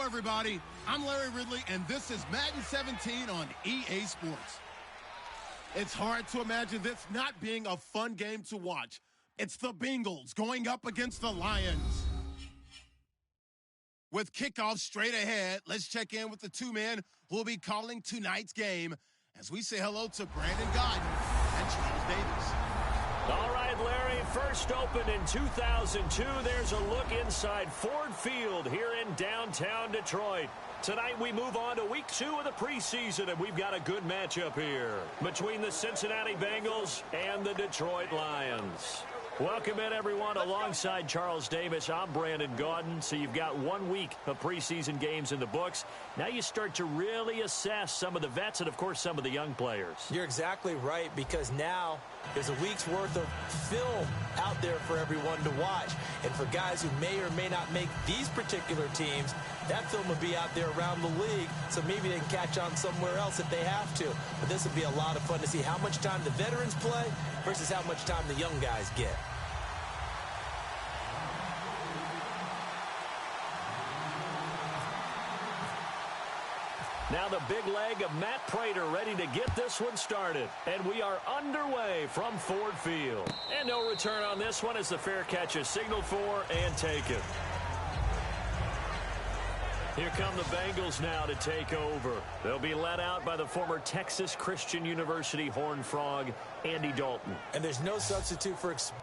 everybody. I'm Larry Ridley, and this is Madden 17 on EA Sports. It's hard to imagine this not being a fun game to watch. It's the Bengals going up against the Lions. With kickoff straight ahead, let's check in with the two men who will be calling tonight's game as we say hello to Brandon Gaudin and Charles Davis. All right, Larry, first opened in 2002. There's a look inside Ford Field here in downtown Detroit. Tonight we move on to week 2 of the preseason, and we've got a good matchup here between the Cincinnati Bengals and the Detroit Lions. Welcome in, everyone. Alongside Charles Davis, I'm Brandon Gaudin. So you've got 1 week of preseason games in the books. Now you start to really assess some of the vets and, of course, some of the young players. You're exactly right, because now there's a week's worth of film out there for everyone to watch. And for guys who may or may not make these particular teams, that film will be out there around the league, so maybe they can catch on somewhere else if they have to. But this will be a lot of fun to see how much time the veterans play versus how much time the young guys get. Now the big leg of Matt Prater ready to get this one started. And we are underway from Ford Field. And no return on this one as the fair catch is signaled for and taken. Here come the Bengals now to take over. They'll be led out by the former Texas Christian University Horned Frog, Andy Dalton. And there's no substitute for experience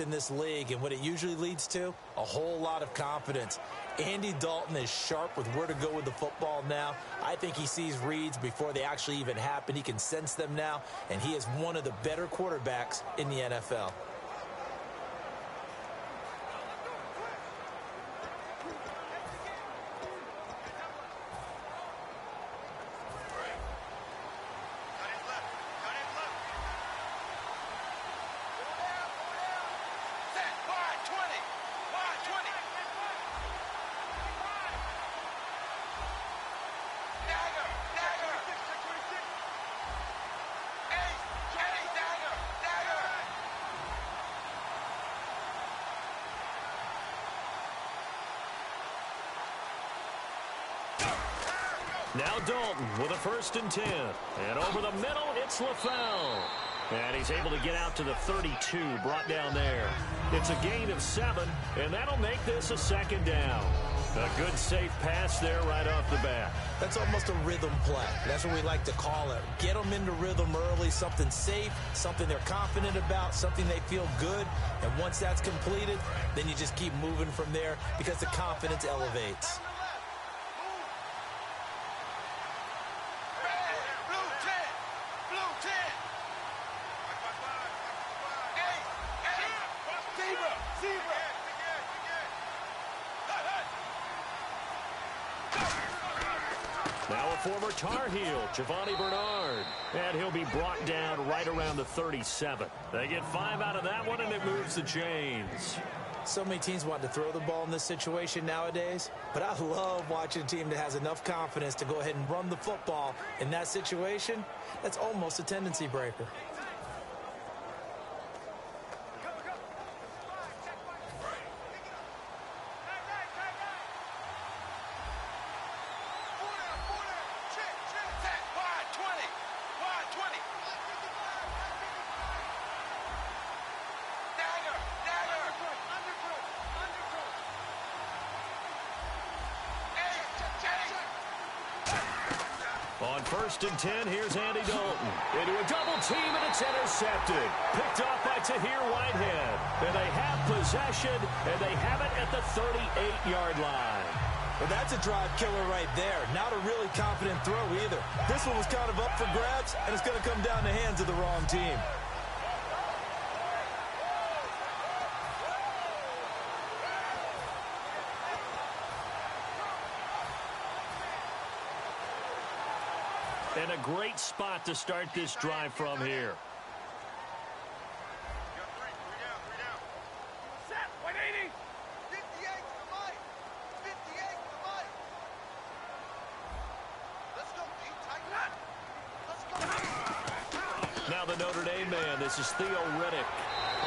in this league, and what it usually leads to, a whole lot of confidence. Andy Dalton is sharp with where to go with the football now. I think he sees reads before they actually even happen. He can sense them now, and he is one of the better quarterbacks in the NFL. Now Dalton with a 1st and 10. And over the middle, it's LaFell. And he's able to get out to the 32, brought down there. It's a gain of 7, and that'll make this a 2nd down. A good, safe pass there right off the bat. That's almost a rhythm play. That's what we like to call it. Get them into rhythm early, something safe, something they're confident about, something they feel good. And once that's completed, then you just keep moving from there because the confidence elevates. Now a former Tar Heel, Giovanni Bernard. And he'll be brought down right around the 37. They get 5 out of that one, and it moves the chains. So many teams want to throw the ball in this situation nowadays, but I love watching a team that has enough confidence to go ahead and run the football. In that situation, that's almost a tendency breaker. First and 10, here's Andy Dalton. Into a double team, and it's intercepted. Picked off by Tahir Whitehead. And they have possession, and they have it at the 38-yard line. Well, that's a drive killer right there. Not a really confident throw either. This one was kind of up for grabs, and it's going to come down the hands of the wrong team. And a great spot to start this drive from here. Three down. Set, 180. 58 to the mic. 58 to the mic. Let's go, Pete. Tighten up. Let's go. Now the Notre Dame man, this is Theo Riddick.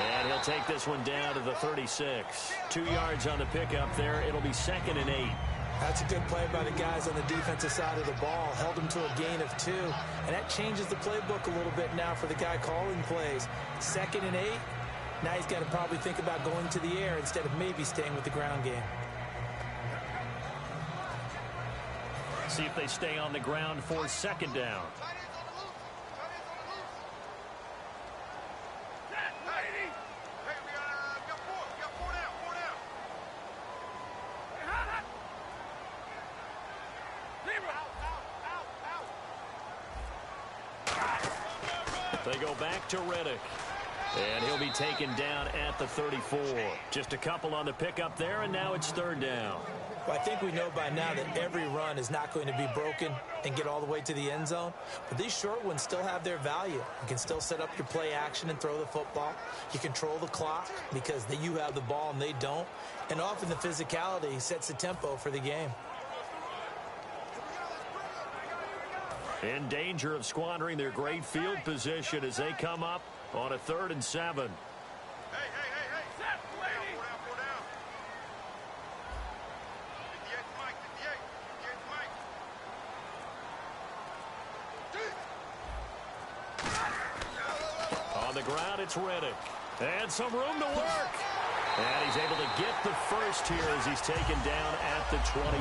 And he'll take this one down to the 36. 2 yards on the pickup there. It'll be 2nd and 8. That's a good play by the guys on the defensive side of the ball. Held them to a gain of 2. And that changes the playbook a little bit now for the guy calling plays. 2nd and 8. Now he's got to probably think about going to the air instead of maybe staying with the ground game. See if they stay on the ground for 2nd down. They go back to Riddick. And he'll be taken down at the 34. Just a couple on the pickup there, and now it's 3rd down. Well, I think we know by now that every run is not going to be broken and get all the way to the end zone. But these short ones still have their value. You can still set up your play action and throw the football. You control the clock because you have the ball and they don't. And often the physicality sets the tempo for the game. In danger of squandering their great field position as they come up on a 3rd and 7. Hey. Set, 4 down. 58 to Mike. 58 to Mike. On the ground, it's Riddick. And some room to work. And he's able to get the first here as he's taken down at the 25.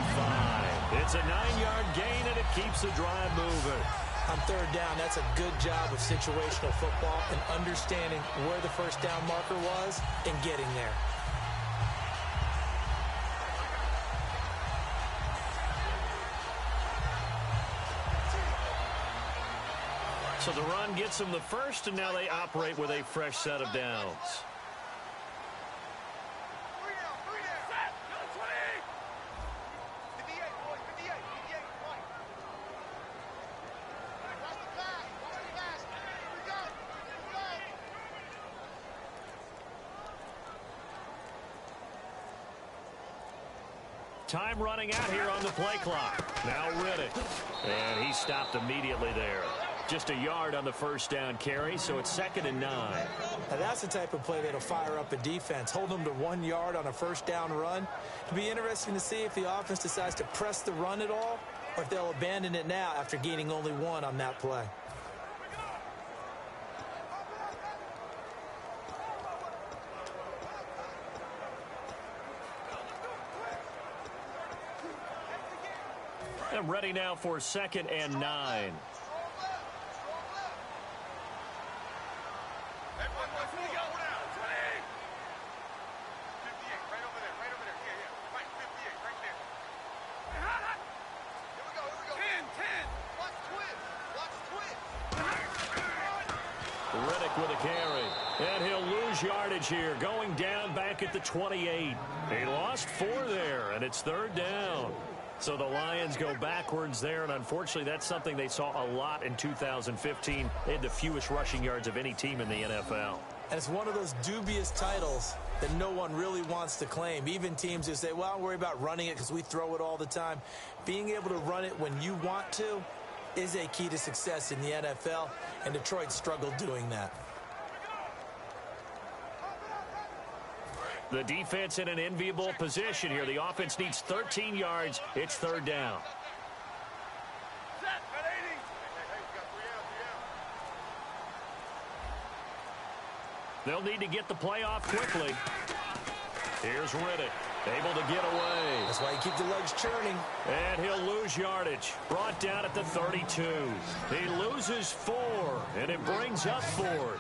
It's a 9-yard gain, and it keeps the drive moving. On 3rd down, that's a good job of situational football and understanding where the first down marker was and getting there. So the run gets them the first, and now they operate with a fresh set of downs. Time running out here on the play clock. Now Riddick. And he stopped immediately there. Just a yard on the first down carry, so it's 2nd and 9. Now that's the type of play that'll fire up a defense. Hold them to 1 yard on a first down run. It'll be interesting to see if the offense decides to press the run at all or if they'll abandon it now after gaining only 1 on that play. And ready now for 2nd and 9. Riddick with a carry. And he'll lose yardage here, going down back at the 28. He lost 4 there, and it's 3rd down. So the Lions go backwards there, and unfortunately that's something they saw a lot in 2015. They had the fewest rushing yards of any team in the NFL. And it's one of those dubious titles that no one really wants to claim. Even teams who say, well, I'll worry about running it because we throw it all the time. Being able to run it when you want to is a key to success in the NFL, and Detroit struggled doing that. The defense in an enviable position here. The offense needs 13 yards. It's 3rd down. They'll need to get the play off quickly. Here's Riddick. Able to get away. That's why you keep the legs churning. And he'll lose yardage. Brought down at the 32. He loses 4, and it brings up 4th.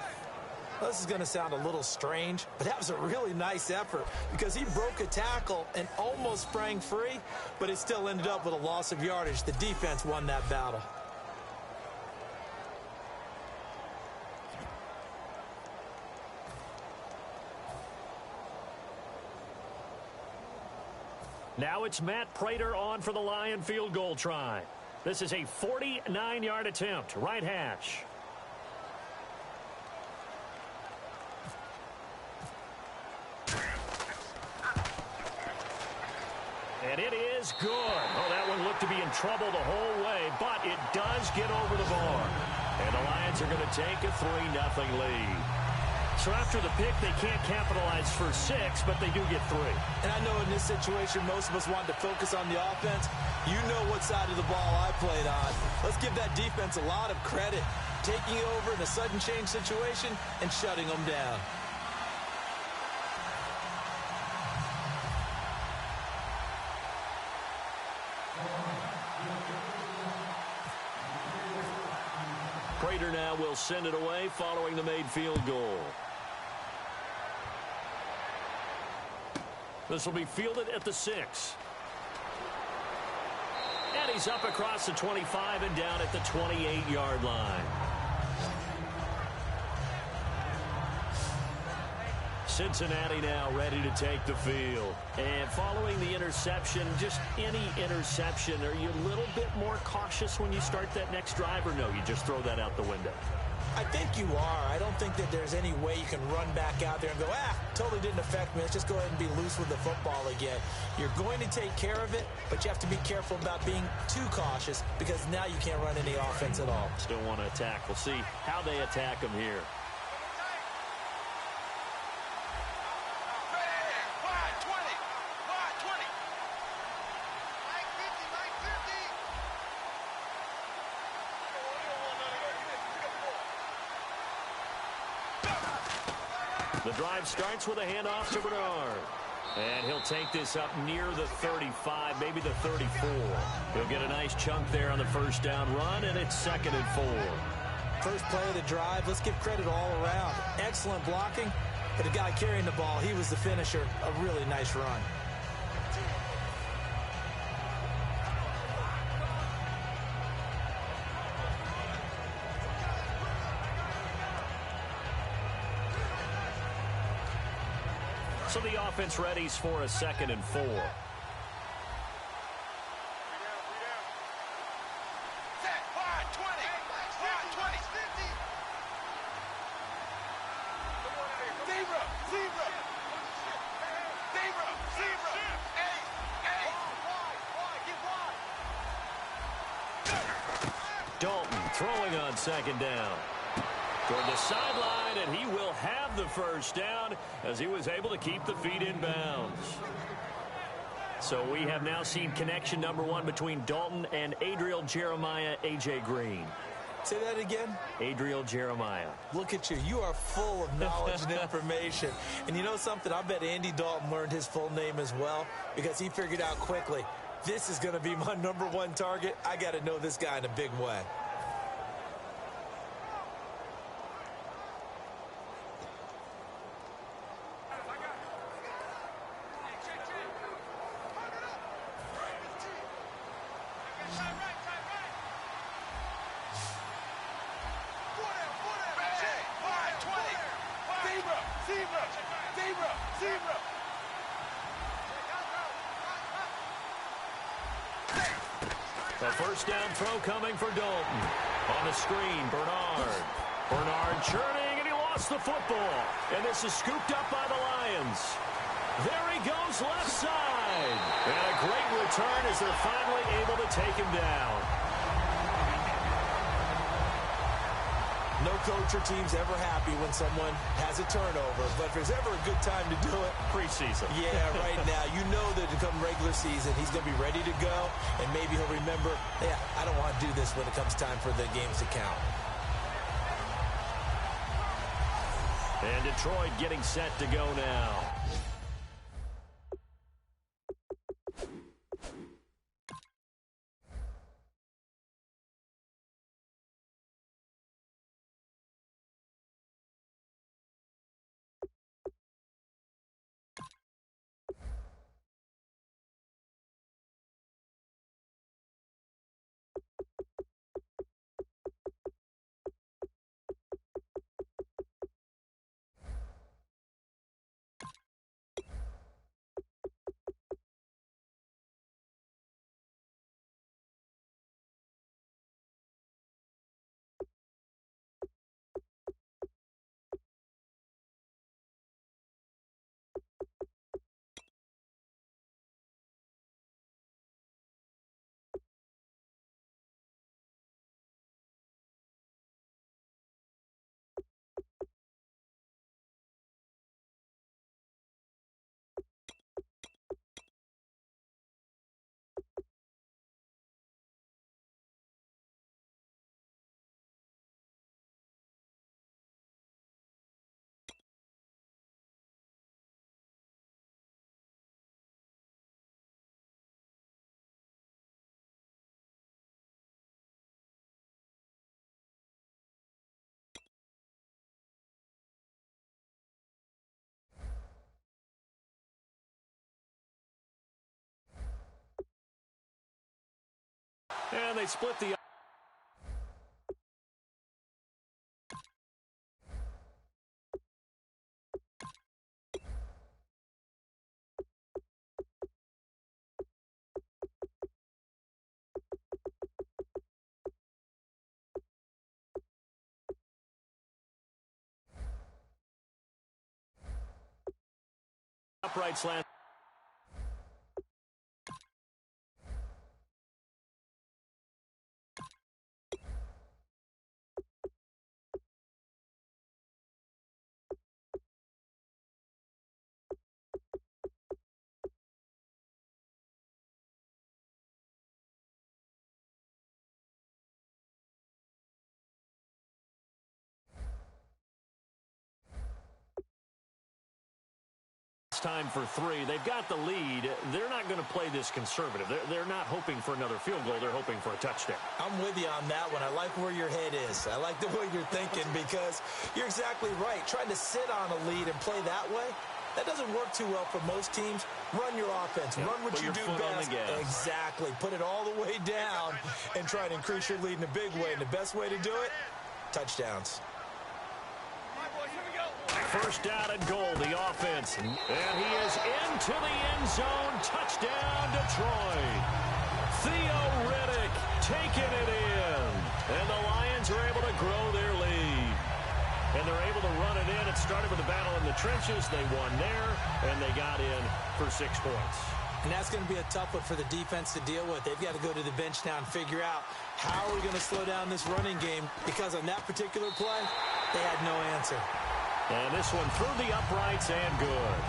This is going to sound a little strange, but that was a really nice effort because he broke a tackle and almost sprang free, but it still ended up with a loss of yardage. The defense won that battle. Now it's Matt Prater on for the Lion field goal try. This is a 49-yard attempt, right hash. And it is good. Oh, that one looked to be in trouble the whole way, but it does get over the bar. And the Lions are going to take a 3-0 lead. So after the pick, they can't capitalize for 6, but they do get 3. And I know in this situation, most of us wanted to focus on the offense. You know what side of the ball I played on. Let's give that defense a lot of credit. Taking over in a sudden change situation and shutting them down. Prater now will send it away following the made field goal. This will be fielded at the 6. And he's up across the 25 and down at the 28-yard line. Cincinnati now ready to take the field. And following the interception, just any interception, are you a little bit more cautious when you start that next drive, or no, you just throw that out the window? I think you are. I don't think that there's any way you can run back out there and go, totally didn't affect me. Let's just go ahead and be loose with the football again. You're going to take care of it, but you have to be careful about being too cautious because now you can't run any offense at all. Still want to attack. We'll see how they attack them here. The drive starts with a handoff to Bernard. And he'll take this up near the 35, maybe the 34. He'll get a nice chunk there on the first down run, and it's 2nd and 4. First play of the drive, let's give credit all around. Excellent blocking, but the guy carrying the ball, he was the finisher. A really nice run. So the offense readies for a 2nd and 4. Dalton throwing on 2nd down. Toward the sideline, and he will have the first down as he was able to keep the feet in bounds. So we have now seen connection number 1 between Dalton and Adriel Jeremiah, A.J. Green. Say that again? Adriel Jeremiah. Look at you. You are full of knowledge and information. And you know something? I bet Andy Dalton learned his full name as well because he figured out quickly, this is going to be my number 1 target. I got to know this guy in a big way. A first down throw coming for Dalton. On the screen, Bernard. Bernard churning, and he lost the football. And this is scooped up by the Lions. There he goes left side. And a great return as they're finally able to take him down. No coach or team's ever happy when someone has a turnover, but if there's ever a good time to do it, preseason. Yeah, right now. You know that to come regular season, he's going to be ready to go, and maybe he'll remember, yeah, I don't want to do this when it comes time for the games to count. And Detroit getting set to go now. And they split the upright slant. Time for three. They've got the lead. They're not going to play this conservative. They're not hoping for another field goal. They're hoping for a touchdown. I'm with you on that one. I like where your head is. I like the way you're thinking because you're exactly right. Trying to sit on a lead and play that way, that doesn't work too well for most teams. Run your offense. Run what you do best. Exactly. Put it all the way down and try to increase your lead in a big way. And the best way to do it, touchdowns. First down and goal, the offense. And he is into the end zone. Touchdown, Detroit. Theo Riddick taking it in. And the Lions are able to grow their lead. And they're able to run it in. It started with a battle in the trenches. They won there, and they got in for 6 points. And that's going to be a tough one for the defense to deal with. They've got to go to the bench now and figure out how are we going to slow down this running game, because on that particular play, they had no answer. And this one through the uprights and good.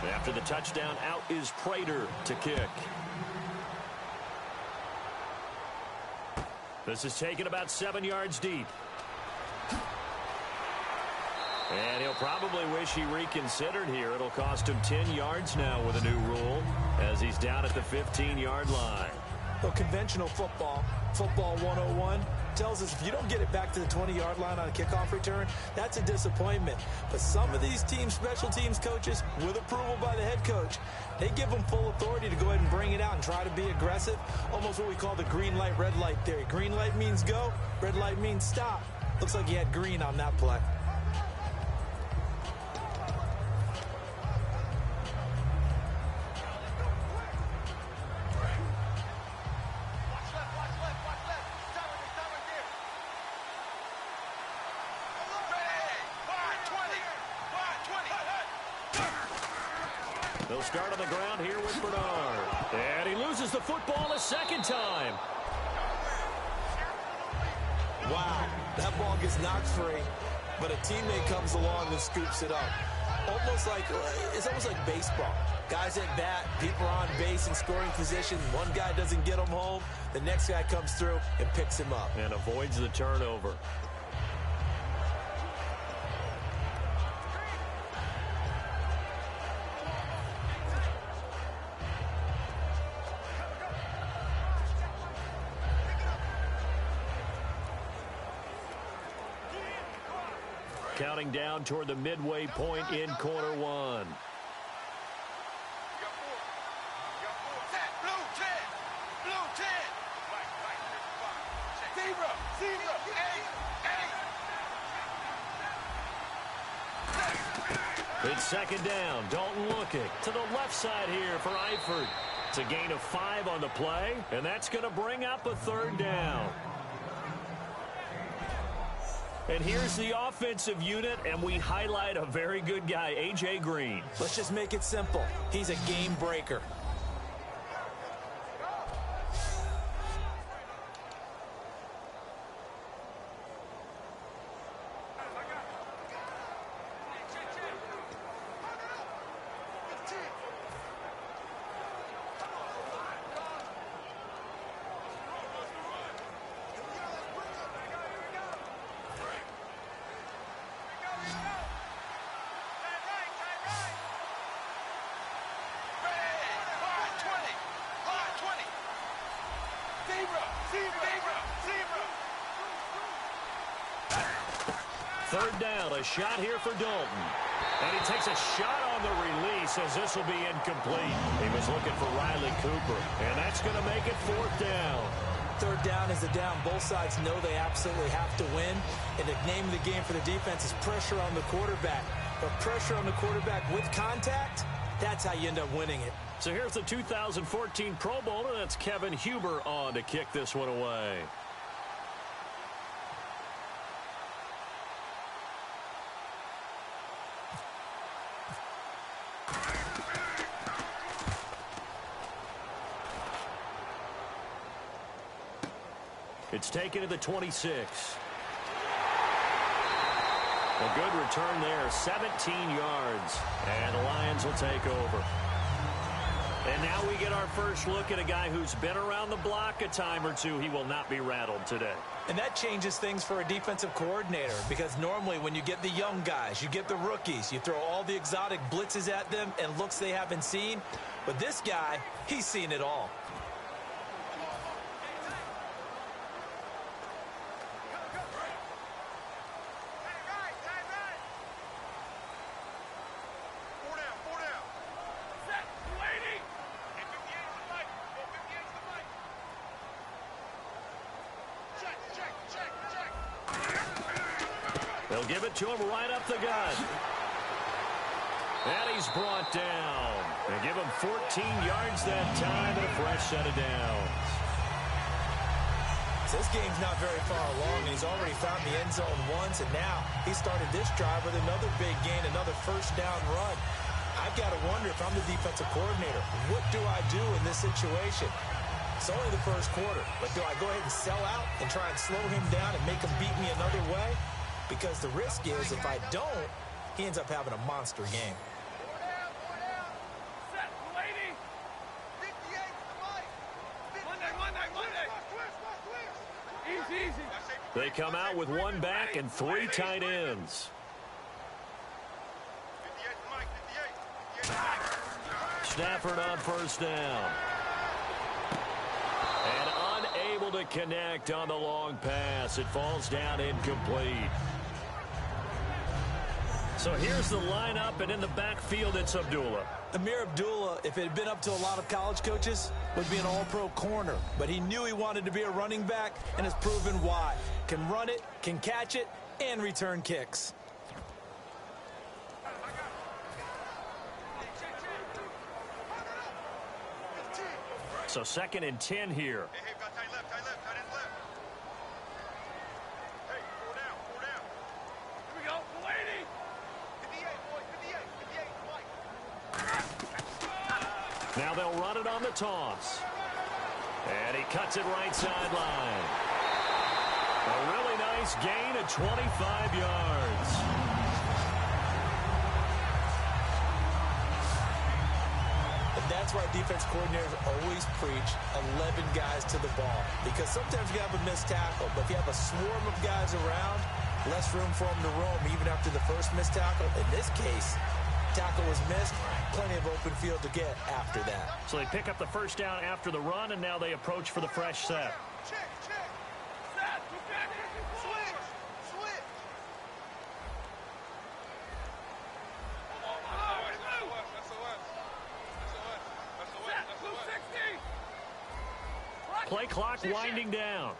After the touchdown, out is Prater to kick. This is taken about 7 yards deep. And he'll probably wish he reconsidered here. It'll cost him 10 yards now with a new rule as he's down at the 15-yard line. Well, conventional football 101, tells us if you don't get it back to the 20-yard line on a kickoff return, that's a disappointment. But some of these teams, special teams coaches, with approval by the head coach, they give them full authority to go ahead and bring it out and try to be aggressive, almost what we call the green light, red light theory. Green light means go, red light means stop. Looks like he had green on that play. They'll start on the ground here with Bernard. And he loses the football a second time. Wow, that ball gets knocked free, but a teammate comes along and scoops it up. It's almost like baseball. Guys at bat, people are on base in scoring position. One guy doesn't get him home. The next guy comes through and picks him up. And avoids the turnover. Counting down toward the midway point in quarter one. It's second down. Dalton looking to the left side here for Eifert. It's a gain of 5 on the play, and that's going to bring up a third down. And here's the offensive unit, and we highlight a very good guy, A.J. Green. Let's just make it simple. He's a game breaker. Third down, a shot here for Dalton. And he takes a shot on the release as this will be incomplete. He was looking for Riley Cooper, and that's going to make it fourth down. Third down is a down. Both sides know they absolutely have to win. And the name of the game for the defense is pressure on the quarterback. But pressure on the quarterback with contact, that's how you end up winning it. So here's the 2014 Pro Bowler. That's Kevin Huber on to kick this one away. It's taken to the 26. A good return there, 17 yards. And the Lions will take over. And now we get our first look at a guy who's been around the block a time or two. He will not be rattled today. And that changes things for a defensive coordinator, because normally when you get the young guys, you get the rookies, you throw all the exotic blitzes at them and looks they haven't seen. But this guy, he's seen it all. They'll give it to him right up the gut. And he's brought down. They give him 14 yards that time and a fresh set of downs. So this game's not very far along, and he's already found the end zone once, and now he started this drive with another big gain, another first down run. I've got to wonder, if I'm the defensive coordinator, what do I do in this situation? It's only the first quarter, but do I go ahead and sell out and try and slow him down and make him beat me another way? Because the risk is, if I don't, he ends up having a monster game. They come out with one back and three tight ends. Stafford on first down. And unable to connect on the long pass. It falls down incomplete. So here's the lineup, and in the backfield, it's Abdullah. Amir Abdullah, if it had been up to a lot of college coaches, would be an all-pro corner. But he knew he wanted to be a running back, and has proven why. Can run it, can catch it, and return kicks. So 2nd and 10 here. Hey, got tight left, tight left, tight end left. Hey, 4 down, 4 down. Here we go, 480. 58, boys, 58, 58, Mike. Now they'll run it on the toss. And he cuts it right sideline. A really nice gain of 25 yards. That's why defense coordinators always preach 11 guys to the ball. Because sometimes you have a missed tackle, but if you have a swarm of guys around, less room for them to roam even after the first missed tackle. In this case, tackle was missed, plenty of open field to get after that. So they pick up the first down after the run, and now they approach for the fresh set. Check, check. Set, switch, switch. Play clock winding down.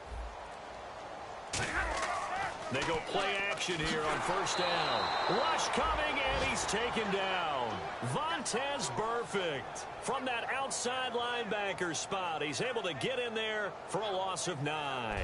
They go play action here on first down. Rush coming, and he's taken down. Vontaze Burfict from that outside linebacker spot. He's able to get in there for a loss of 9.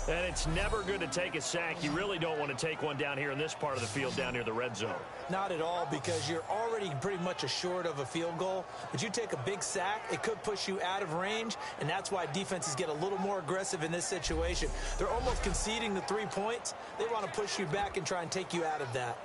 And it's never good to take a sack. You really don't want to take one down here in this part of the field down near the red zone. Not at all, because you're already pretty much assured of a field goal. But you take a big sack, it could push you out of range, and that's why defenses get a little more aggressive in this situation. They're almost conceding the 3 points. They want to push you back and try and take you out of that.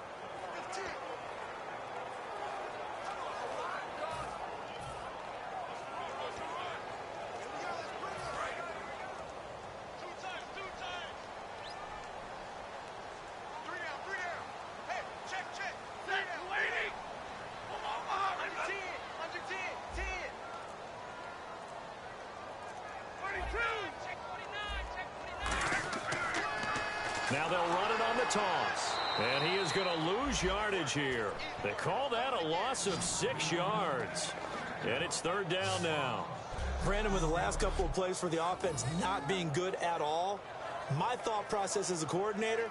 Now they'll run it on the toss. And he is going to lose yardage here. They call that a loss of 6 yards. And it's third down now. Brandon, with the last couple of plays for the offense not being good at all, my thought process as a coordinator,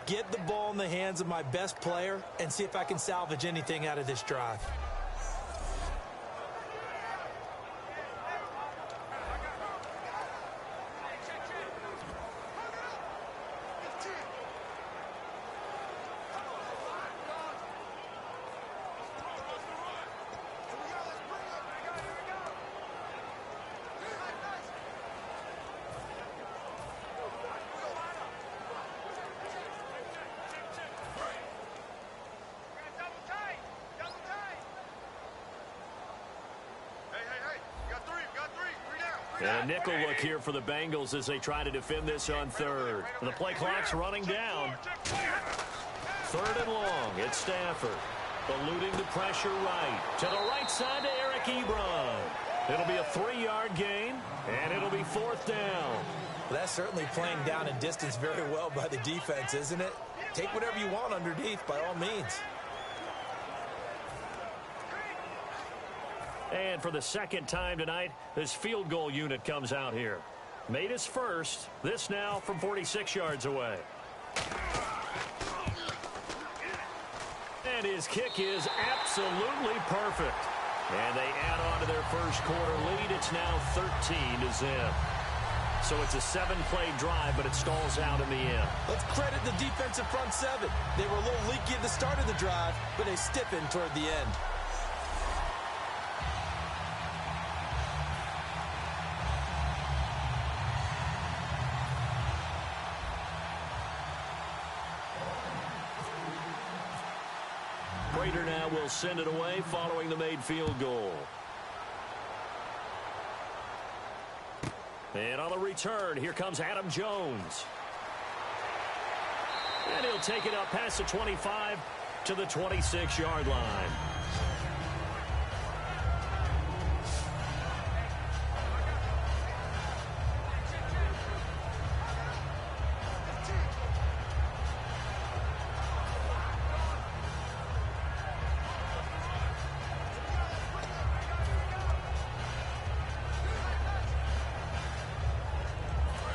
get the ball in the hands of my best player and see if I can salvage anything out of this drive. And a nickel look here for the Bengals as they try to defend this on third. The play clock's running down. Third and long. It's Stafford. Eluding the pressure right. To the right side to Eric Ebron. It'll be a 3-yard gain, and it'll be fourth down. Well, that's certainly playing down and distance very well by the defense, isn't it? Take whatever you want underneath, by all means. And for the second time tonight, this field goal unit comes out here. Made his first. This now from 46 yards away. And his kick is absolutely perfect. And they add on to their first quarter lead. It's now 13-0. So it's a 7-play drive, but it stalls out in the end. Let's credit the defensive front seven. They were a little leaky at the start of the drive, but they stiffened toward the end. Prater now will send it away following the made field goal. And on the return, here comes Adam Jones. And he'll take it up past the 25 to the 26-yard line.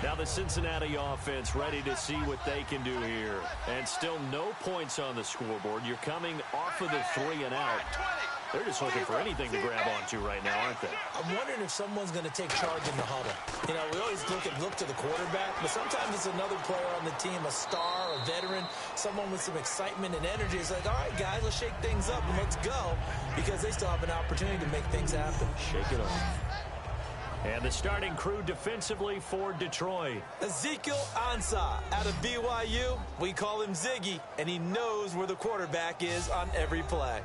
Now the Cincinnati offense ready to see what they can do here. And still no points on the scoreboard. You're coming off of the 3 and out. They're just looking for anything to grab onto right now, aren't they? I'm wondering if someone's going to take charge in the huddle. You know, we always look to the quarterback, but sometimes it's another player on the team, a star, a veteran, someone with some excitement and energy. It's like, all right, guys, let's shake things up and let's go, because they still have an opportunity to make things happen. Shake it off. And the starting crew defensively for Detroit. Ezekiel Ansah out of BYU. We call him Ziggy, and he knows where the quarterback is on every play.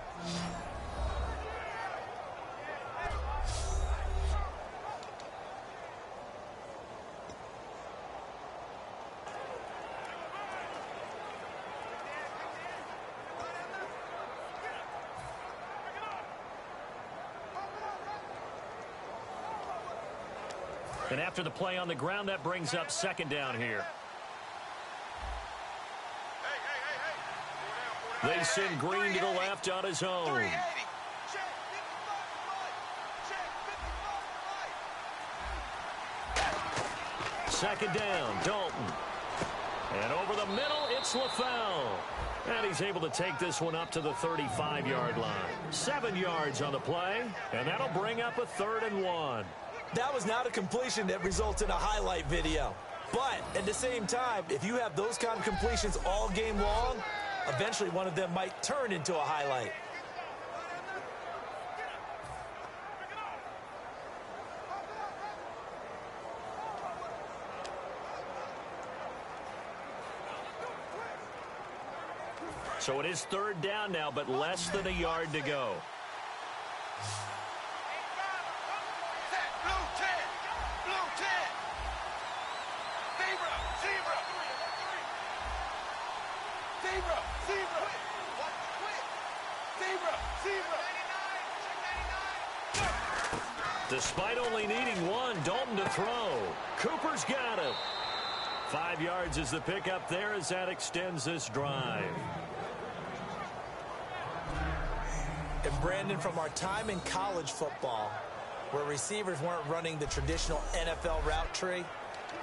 And after the play on the ground, that brings up second down here. They send Green to the left on his own. Second down, Dalton. And over the middle, it's LaFell. And he's able to take this one up to the 35-yard line. 7 yards on the play, and that'll bring up a 3rd and 1. That was not a completion that results in a highlight video. But at the same time, if you have those kind of completions all game long, eventually one of them might turn into a highlight. So it is 3rd down now, but less than a yard to go. Despite only needing one, Dalton to throw. Cooper's got it. 5 yards is the pickup there as that extends this drive. And Brandon, from our time in college football, where receivers weren't running the traditional NFL route tree,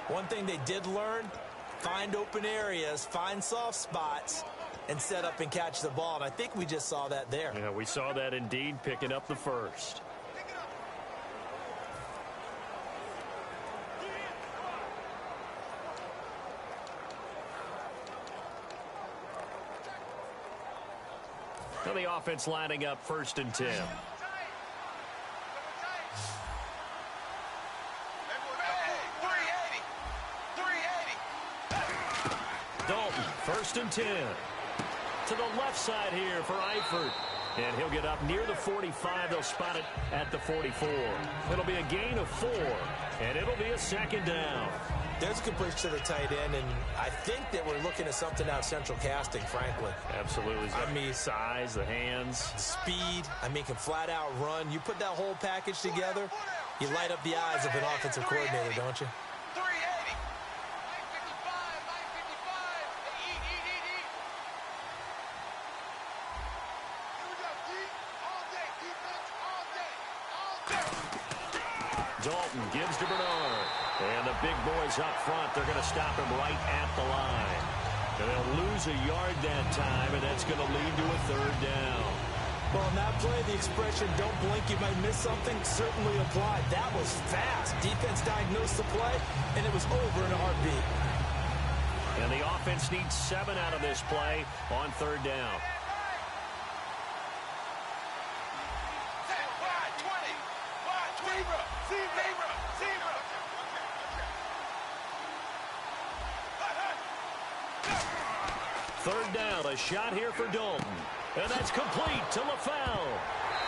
one thing they did learn, find open areas, find soft spots, and set up and catch the ball. And I think we just saw that there. Yeah, we saw that indeed, picking up the first. So the offense lining up 1st and 10. Dalton, 1st and 10. To the left side here for Eifert. And he'll get up near the 45. They'll spot it at the 44. It'll be a gain of 4. And it'll be a 2nd down. There's a good push to the tight end, and I think that we're looking at something out central casting, frankly. Absolutely. I mean, size, the hands. Speed. I mean, can flat out run. You put that whole package together, you light up the eyes of an offensive coordinator, don't you? 380. 955. Eat. Here we go, D. All day. Defense all day. Dalton gives to Bernard. And the big boys up front, they're going to stop him right at the line. And they'll lose a yard that time, and that's going to lead to a 3rd down. Well, on that play, the expression, don't blink, you might miss something, certainly applied. That was fast. Defense diagnosed the play, and it was over in a heartbeat. And the offense needs 7 out of this play on 3rd down. Third down, a shot here for Dalton. And that's complete to LaFell.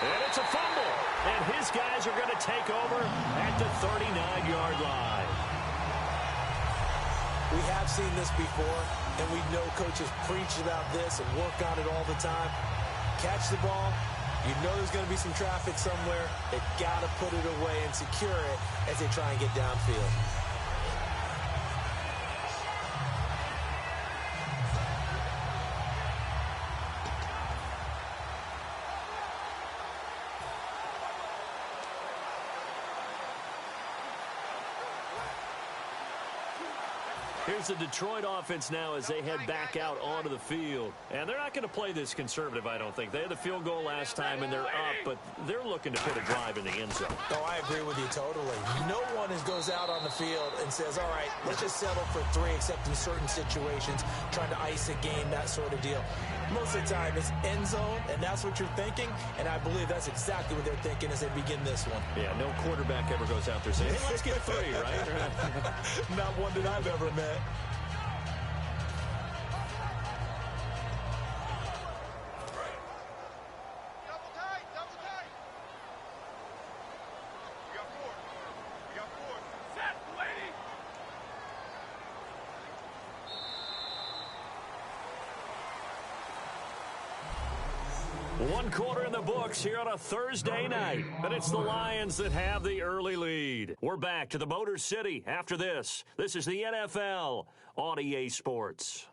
And it's a fumble. And his guys are going to take over at the 39-yard line. We have seen this before, and we know coaches preach about this and work on it all the time. Catch the ball. You know there's going to be some traffic somewhere. They've got to put it away and secure it as they try and get downfield. Here's the Detroit offense now as they head back out onto the field. And they're not going to play this conservative, I don't think. They had the field goal last time, and they're up, but they're looking to put a drive in the end zone. Oh, I agree with you totally. No one goes out on the field and says, all right, let's just settle for 3, except in certain situations, trying to ice a game, that sort of deal. Most of the time, it's end zone, and that's what you're thinking, and I believe that's exactly what they're thinking as they begin this one. Yeah, no quarterback ever goes out there saying, hey, let's get 3, right? Not one that I've ever met. One quarter in the books here on a Thursday night, but it's the Lions that have the early lead. We're back to the Motor City after this. This is the NFL on EA Sports.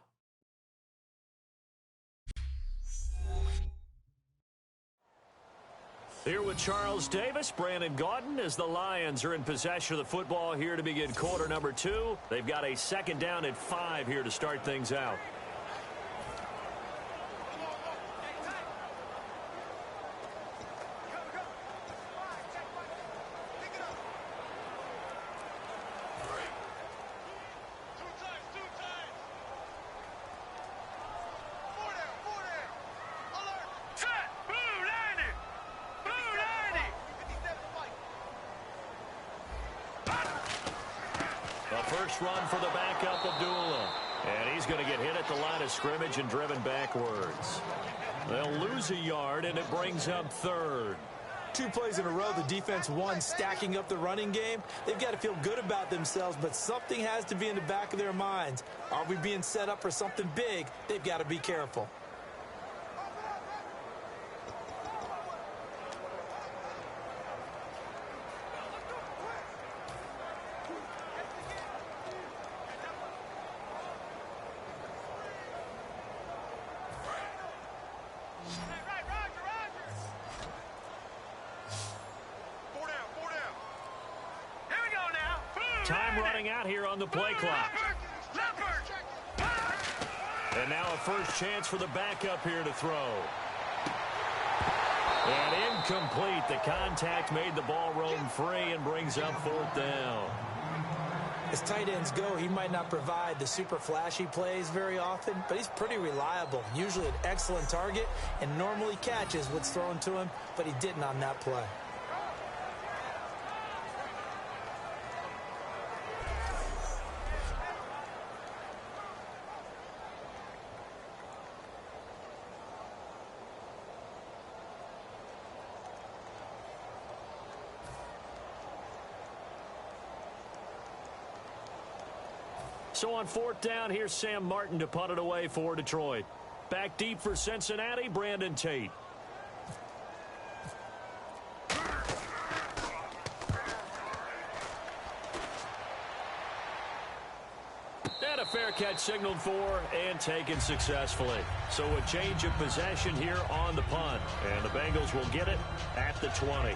Here with Charles Davis, Brandon Gaudin, as the Lions are in possession of the football here to begin quarter number 2. They've got a 2nd down and 5 here to start things out. First run for the backup, Abdullah. And he's going to get hit at the line of scrimmage and driven backwards. They'll lose a yard, and it brings up 3rd. 2 plays in a row, the defense won, stacking up the running game. They've got to feel good about themselves, but something has to be in the back of their minds. Are we being set up for something big? They've got to be careful. Time running out here on the play clock. And now a first chance for the backup here to throw. And incomplete. The contact made the ball roam free and brings up fourth down. As tight ends go, he might not provide the super flashy plays very often, but he's pretty reliable. Usually an excellent target and normally catches what's thrown to him, but he didn't on that play. So on fourth down, here's Sam Martin to punt it away for Detroit. Back deep for Cincinnati, Brandon Tate. And a fair catch signaled for and taken successfully. So a change of possession here on the punt. And the Bengals will get it at the 20.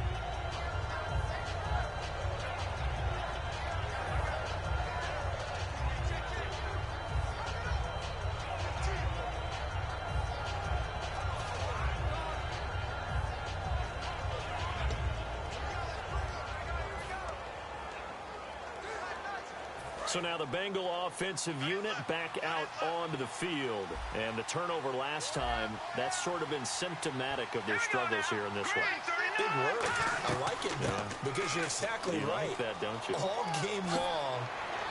So now the Bengal offensive unit back out onto the field. And the turnover last time, that's sort of been symptomatic of their struggles here in this one. Big word. I like it now because you're exactly right. You like that, don't you? All game long,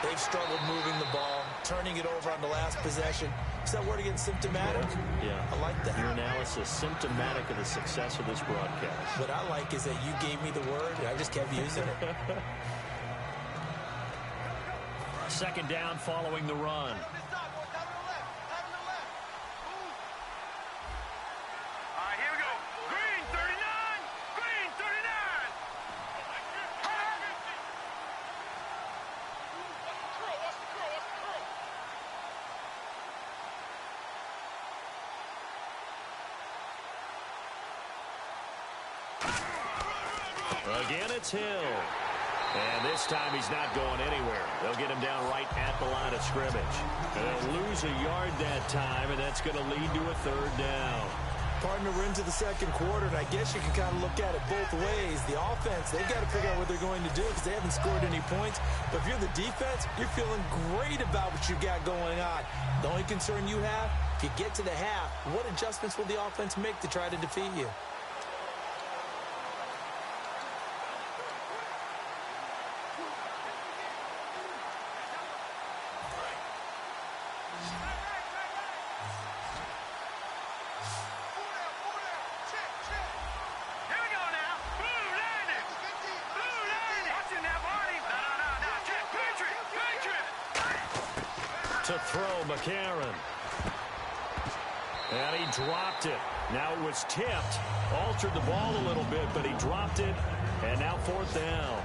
they've struggled moving the ball, turning it over on the last possession. Is that word again, symptomatic? Yeah. I like that. Your analysis, symptomatic of the success of this broadcast. What I like is that you gave me the word, and I just kept using it. Second down following the run. Here we go. Green 39. Green 39. Again, it's Hill. And this time he's not going anywhere. They'll get him down right at the line of scrimmage. And they'll lose a yard that time, and that's going to lead to a third down. Partner, we're into the second quarter, and I guess you can kind of look at it both ways. The offense, they've got to figure out what they're going to do because they haven't scored any points. But if you're the defense, you're feeling great about what you got going on. The only concern you have, if you get to the half, what adjustments will the offense make to try to defeat you? To throw, McCarron. And he dropped it. Now it was tipped. Altered the ball a little bit, but he dropped it. And now fourth down.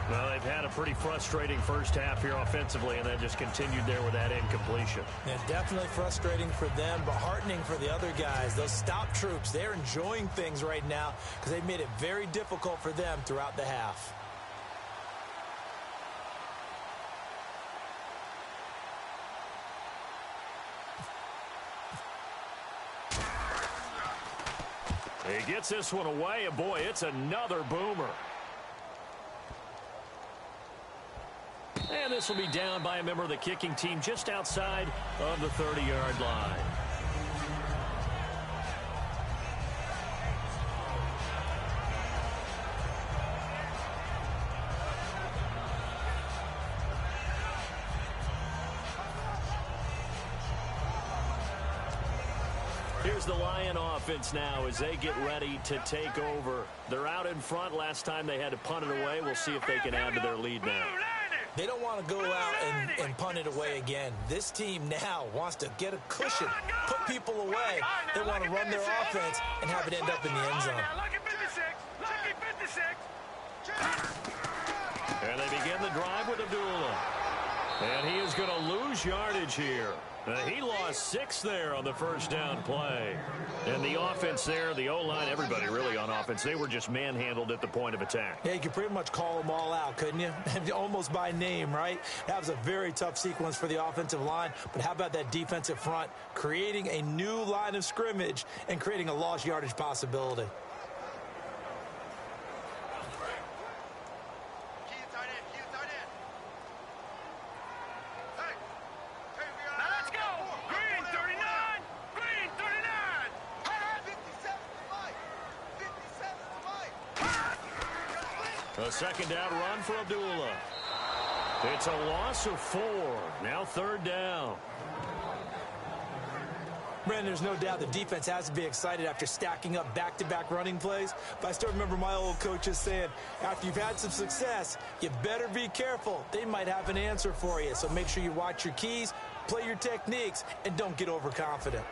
Well, they've had a pretty frustrating first half here offensively, and then just continued there with that incompletion. Yeah, definitely frustrating for them, but heartening for the other guys. Those stop troops, they're enjoying things right now because they've made it very difficult for them throughout the half. He gets this one away, and boy, it's another boomer. And this will be down by a member of the kicking team just outside of the 30-yard line. Here's the Lion offense now as they get ready to take over. They're out in front. Last time they had to punt it away. We'll see if they can add to their lead now. They don't want to go out and punt it away again. This team now wants to get a cushion, put people away. They want to run their offense and have it end up in the end zone. And they begin the drive with Abdullah. And he is going to lose yardage here. He lost 6 there on the first down play. And the offense there, the O-line, everybody really on offense, they were just manhandled at the point of attack. Yeah, you could pretty much call them all out, couldn't you? Almost by name, right? That was a very tough sequence for the offensive line. But how about that defensive front creating a new line of scrimmage and creating a lost yardage possibility? A second down run for Abdullah. It's a loss of 4. Now third down. Brandon, there's no doubt the defense has to be excited after stacking up back-to-back running plays. But I still remember my old coaches saying, after you've had some success, you better be careful. They might have an answer for you. So make sure you watch your keys, play your techniques, and don't get overconfident.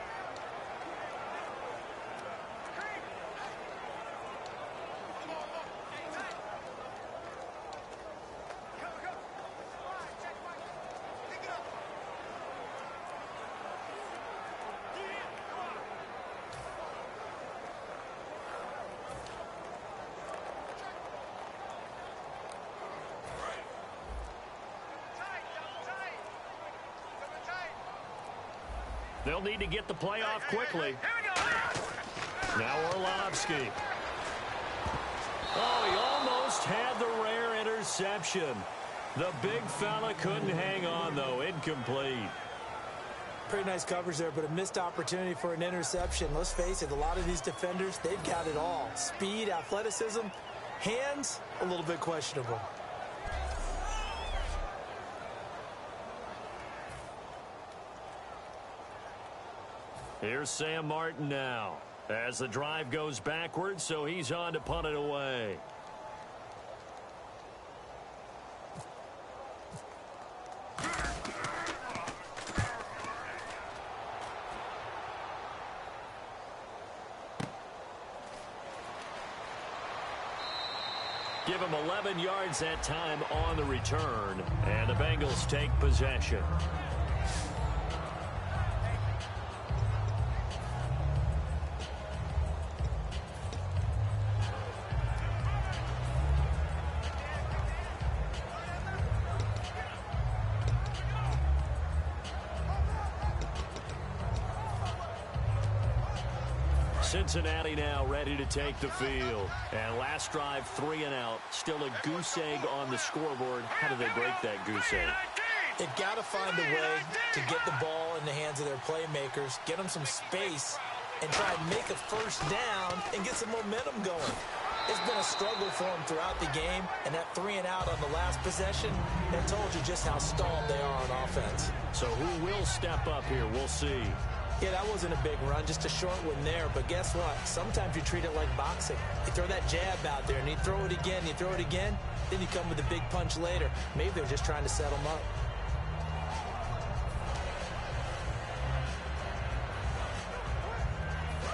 They'll need to get the play off quickly. Now Orlovsky. Oh, he almost had the rare interception. The big fella couldn't hang on, though. Incomplete. Pretty nice coverage there, but a missed opportunity for an interception. Let's face it, a lot of these defenders, they've got it all. Speed, athleticism, hands, a little bit questionable. Here's Sam Martin now as the drive goes backwards, so he's on to punt it away. Give him 11 yards that time on the return, and the Bengals take possession. Cincinnati now ready to take the field. And last drive, 3 and out. Still a goose egg on the scoreboard. How do they break that goose egg? They've got to find a way to get the ball in the hands of their playmakers, get them some space, and try and make a first down and get some momentum going. It's been a struggle for them throughout the game, and that 3 and out on the last possession, that told you just how stalled they are on offense. So who will step up here? We'll see. Yeah, that wasn't a big run, just a short one there. But guess what? Sometimes you treat it like boxing. You throw that jab out there, and you throw it again, you throw it again, then you come with a big punch later. Maybe they're just trying to set them up.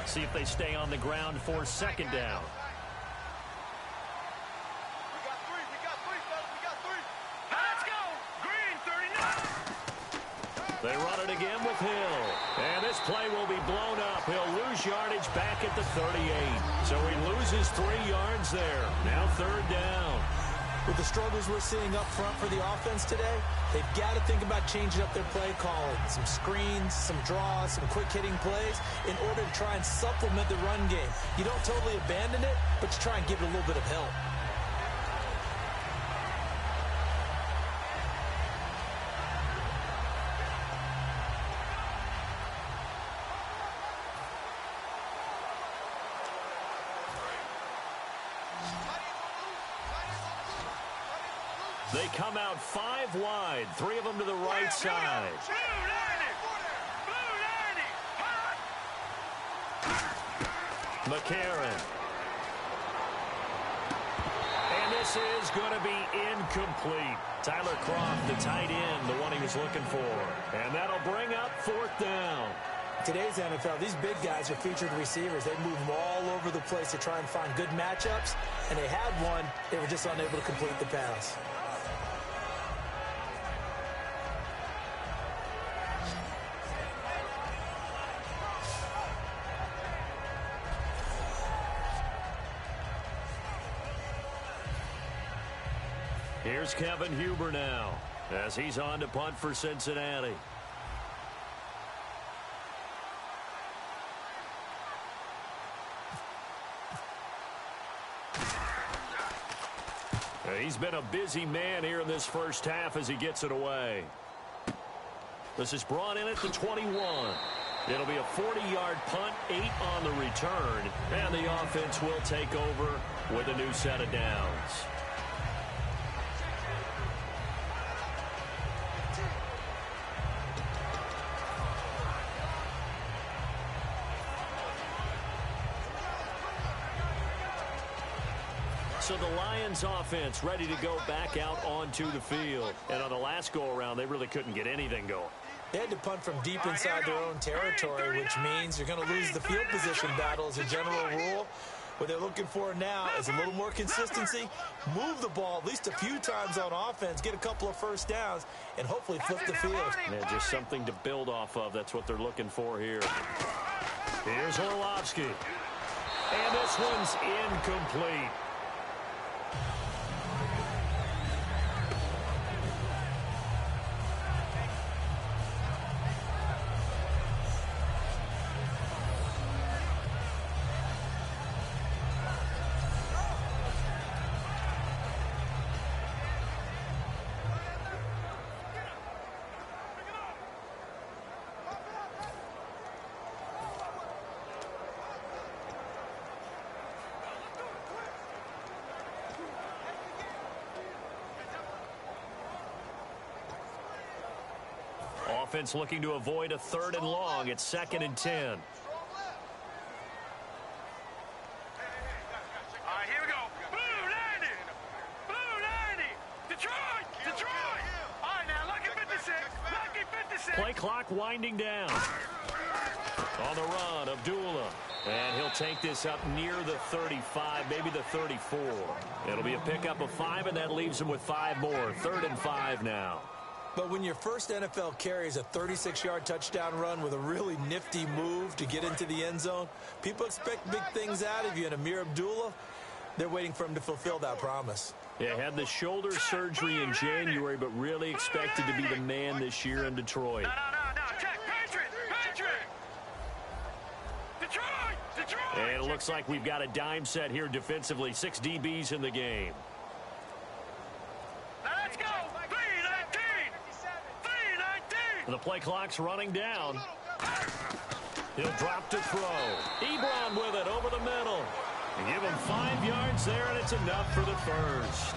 See if they stay on the ground for second down. They run it again with Hill. And this play will be blown up. He'll lose yardage back at the 38. So he loses 3 yards there. Now third down. With the struggles we're seeing up front for the offense today, they've got to think about changing up their play calling. Some screens, some draws, some quick-hitting plays in order to try and supplement the run game. You don't totally abandon it, but you try and give it a little bit of help. They come out 5 wide, 3 of them to the right side. McCarron. And this is going to be incomplete. Tyler Croft, the tight end, the one he was looking for. And that'll bring up 4th down. Today's NFL, these big guys are featured receivers. They move them all over the place to try and find good matchups. And they had one. They were just unable to complete the pass. Here's Kevin Huber now as he's on to punt for Cincinnati. He's been a busy man here in this first half as he gets it away. This is brought in at the 21. It'll be a 40-yard punt, 8 on the return, and the offense will take over with a new set of downs. So the Lions offense ready to go back out onto the field. And on the last go-around, they really couldn't get anything going. They had to punt from deep inside their own territory, which means you're going to lose the field position battle as a general rule. What they're looking for now is a little more consistency, move the ball at least a few times on offense, get a couple of first downs, and hopefully flip the field. Yeah, just something to build off of. That's what they're looking for here. Here's Orlovsky. And this one's incomplete. Offense looking to avoid a 3rd and long. It's 2nd and 10. All right, here we go. Blue 90. Blue 90. Detroit. Detroit. All right, now, lucky 56. Lucky 56. Play clock winding down. On the run, Abdullah. And he'll take this up near the 35, maybe the 34. It'll be a pickup of 5, and that leaves him with 5 more. 3rd and 5 now. But when your first NFL carry is a 36-yard touchdown run with a really nifty move to get into the end zone, people expect big things out of you. And Amir Abdullah, they're waiting for him to fulfill that promise. Yeah, had the shoulder surgery in January, but really expected to be the man this year in Detroit. No. Check. Patriot. Detroit. And it looks like we've got a dime set here defensively. 6 DBs in the game. Now let's go. 319. The play clock's running down. He'll drop to throw. Ebron with it over the middle. Give him 5 yards there, and it's enough for the first.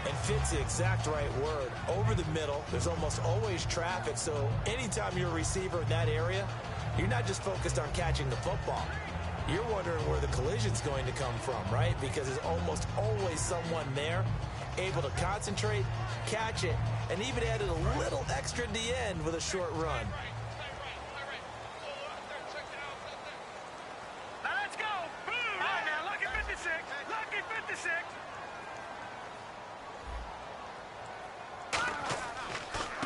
And fits the exact right word. Over the middle, there's almost always traffic, so anytime you're a receiver in that area, you're not just focused on catching the football. You're wondering where the collision's going to come from, right? Because there's almost always someone there able to concentrate, catch it, and even added a little extra at the end with a short run. Now let's go. Blue. All right, now, lucky 56. Lucky 56.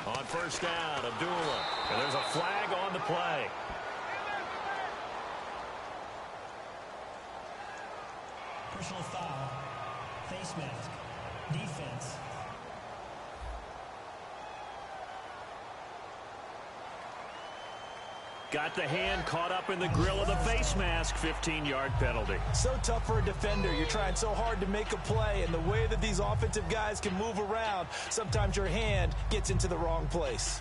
On first down, Abdullah. And there's a flag on the play. Personal foul. Face mask. Defense. Got the hand caught up in the grill of the face mask. 15-yard penalty. So tough for a defender. You're trying so hard to make a play, and the way that these offensive guys can move around, sometimes your hand gets into the wrong place.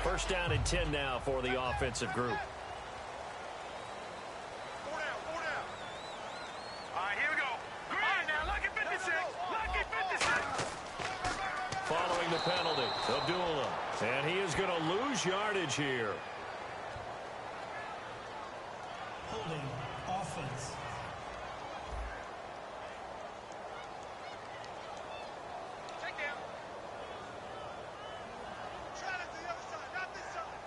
First down and 10 now for the offensive group. 4 down. All right, here we go. Green. All right, now, lucky 56. Lucky 56. Following the penalty, Abdullah. And he is going to lose yardage here. Holding. Offense. Check down. Try it to the other side, not this side.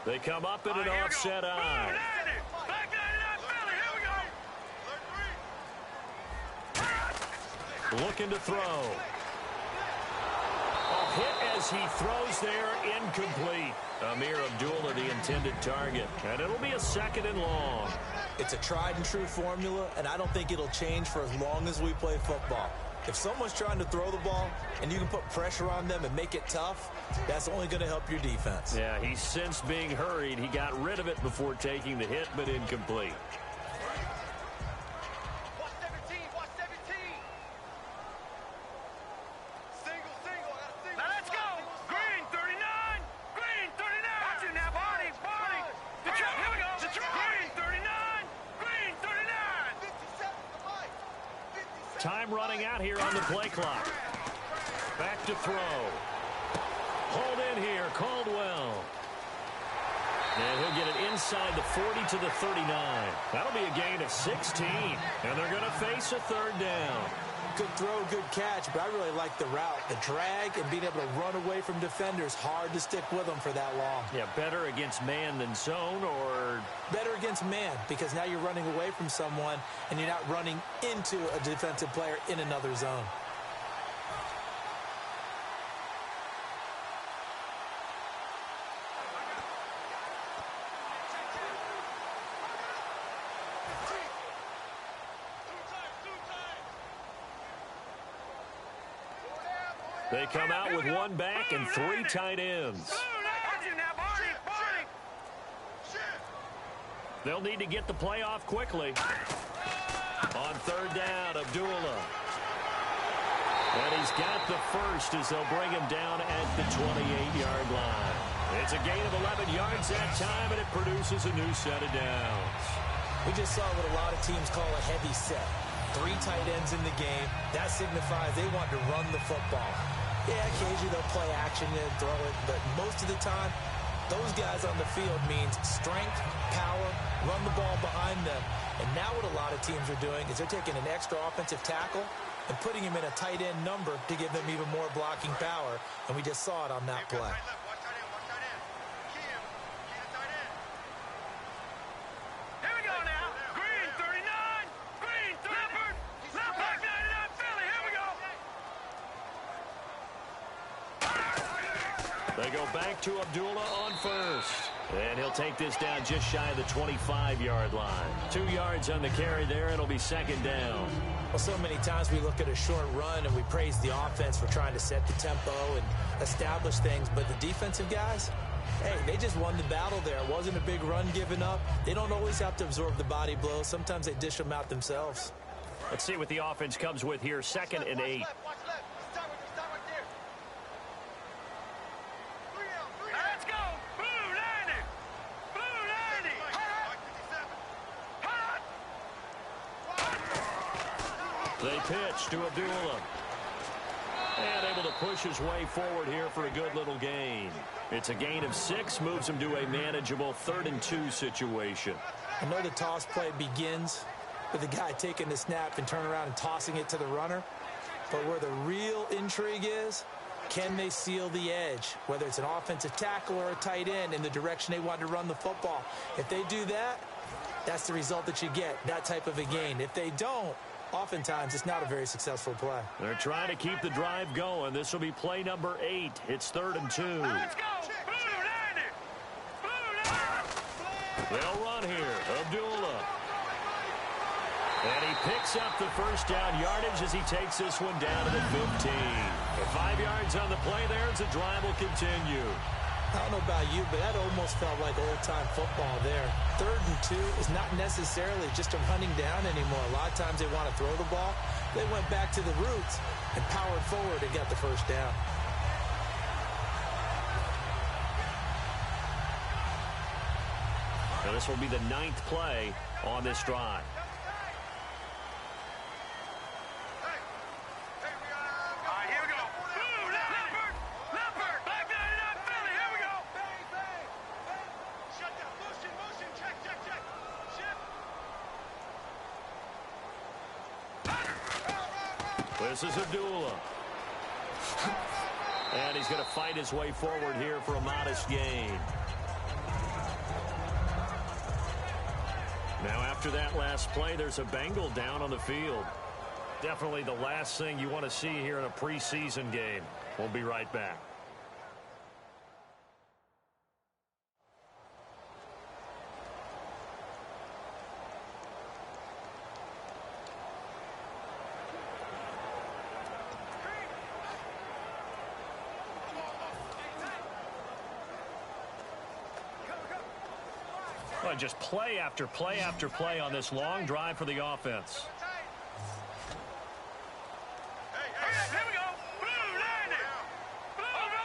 They come up in an offset eye. Looking to throw. Hit as he throws there, incomplete. Amir Abdullah, the intended target. And it'll be a 2nd and long. It's a tried and true formula, and I don't think it'll change for as long as we play football. If someone's trying to throw the ball and you can put pressure on them and make it tough, that's only going to help your defense. Yeah, he sensed being hurried. He got rid of it before taking the hit, but incomplete. Time running out here on the play clock. Back to throw. Hold in here, Caldwell. And he'll get it inside the 40 to the 39. That'll be a gain of 16. And they're going to face a 3rd down. Good throw, good catch, but I really like the route. The drag and being able to run away from defenders, hard to stick with them for that long. Yeah, better against man than zone, or? Better against man, because now you're running away from someone and you're not running into a defensive player in another zone. They come out with 1 back and 3 tight ends. They'll need to get the play off quickly. On 3rd down, Abdullah. And he's got the first as they'll bring him down at the 28-yard line. It's a gain of 11 yards that time, and it produces a new set of downs. We just saw what a lot of teams call a heavy set. 3 tight ends in the game. That signifies they want to run the football. Yeah, occasionally they'll play action and throw it, but most of the time, those guys on the field means strength, power, run the ball behind them. And now what a lot of teams are doing is they're taking an extra offensive tackle and putting him in a tight end number to give them even more blocking power. And we just saw it on that play. They go back to Abdullah on 1st. And he'll take this down just shy of the 25-yard line. 2 yards on the carry there. It'll be 2nd down. Well, so many times we look at a short run and we praise the offense for trying to set the tempo and establish things. But the defensive guys, hey, they just won the battle there. It wasn't a big run given up. They don't always have to absorb the body blows. Sometimes they dish them out themselves. Let's see what the offense comes with here. 2nd and 8. They pitch to Abdullah. And able to push his way forward here for a good little gain. It's a gain of 6, moves him to a manageable 3rd and 2 situation. I know the toss play begins with the guy taking the snap and turning around and tossing it to the runner. But where the real intrigue is, can they seal the edge? Whether it's an offensive tackle or a tight end in the direction they want to run the football. If they do that, that's the result that you get, that type of a gain. If they don't, oftentimes it's not a very successful play. They're trying to keep the drive going. This will be play number 8. It's 3rd and 2. Let's go! They'll run here. Abdullah. And he picks up the first down yardage as he takes this one down to the 15. 5 yards on the play there as the drive will continue. I don't know about you, but that almost felt like old-time football there. 3rd and 2 is not necessarily just a running down anymore. A lot of times they want to throw the ball. They went back to the roots and powered forward and got the first down. Now this will be the 9th play on this drive. This is Abdullah. And he's going to fight his way forward here for a modest gain. Now after that last play, there's a Bengal down on the field. Definitely the last thing you want to see here in a preseason game. We'll be right back. Well, just play after play after play on this long drive for the offense. Here we go. Blue landing. Blue, over.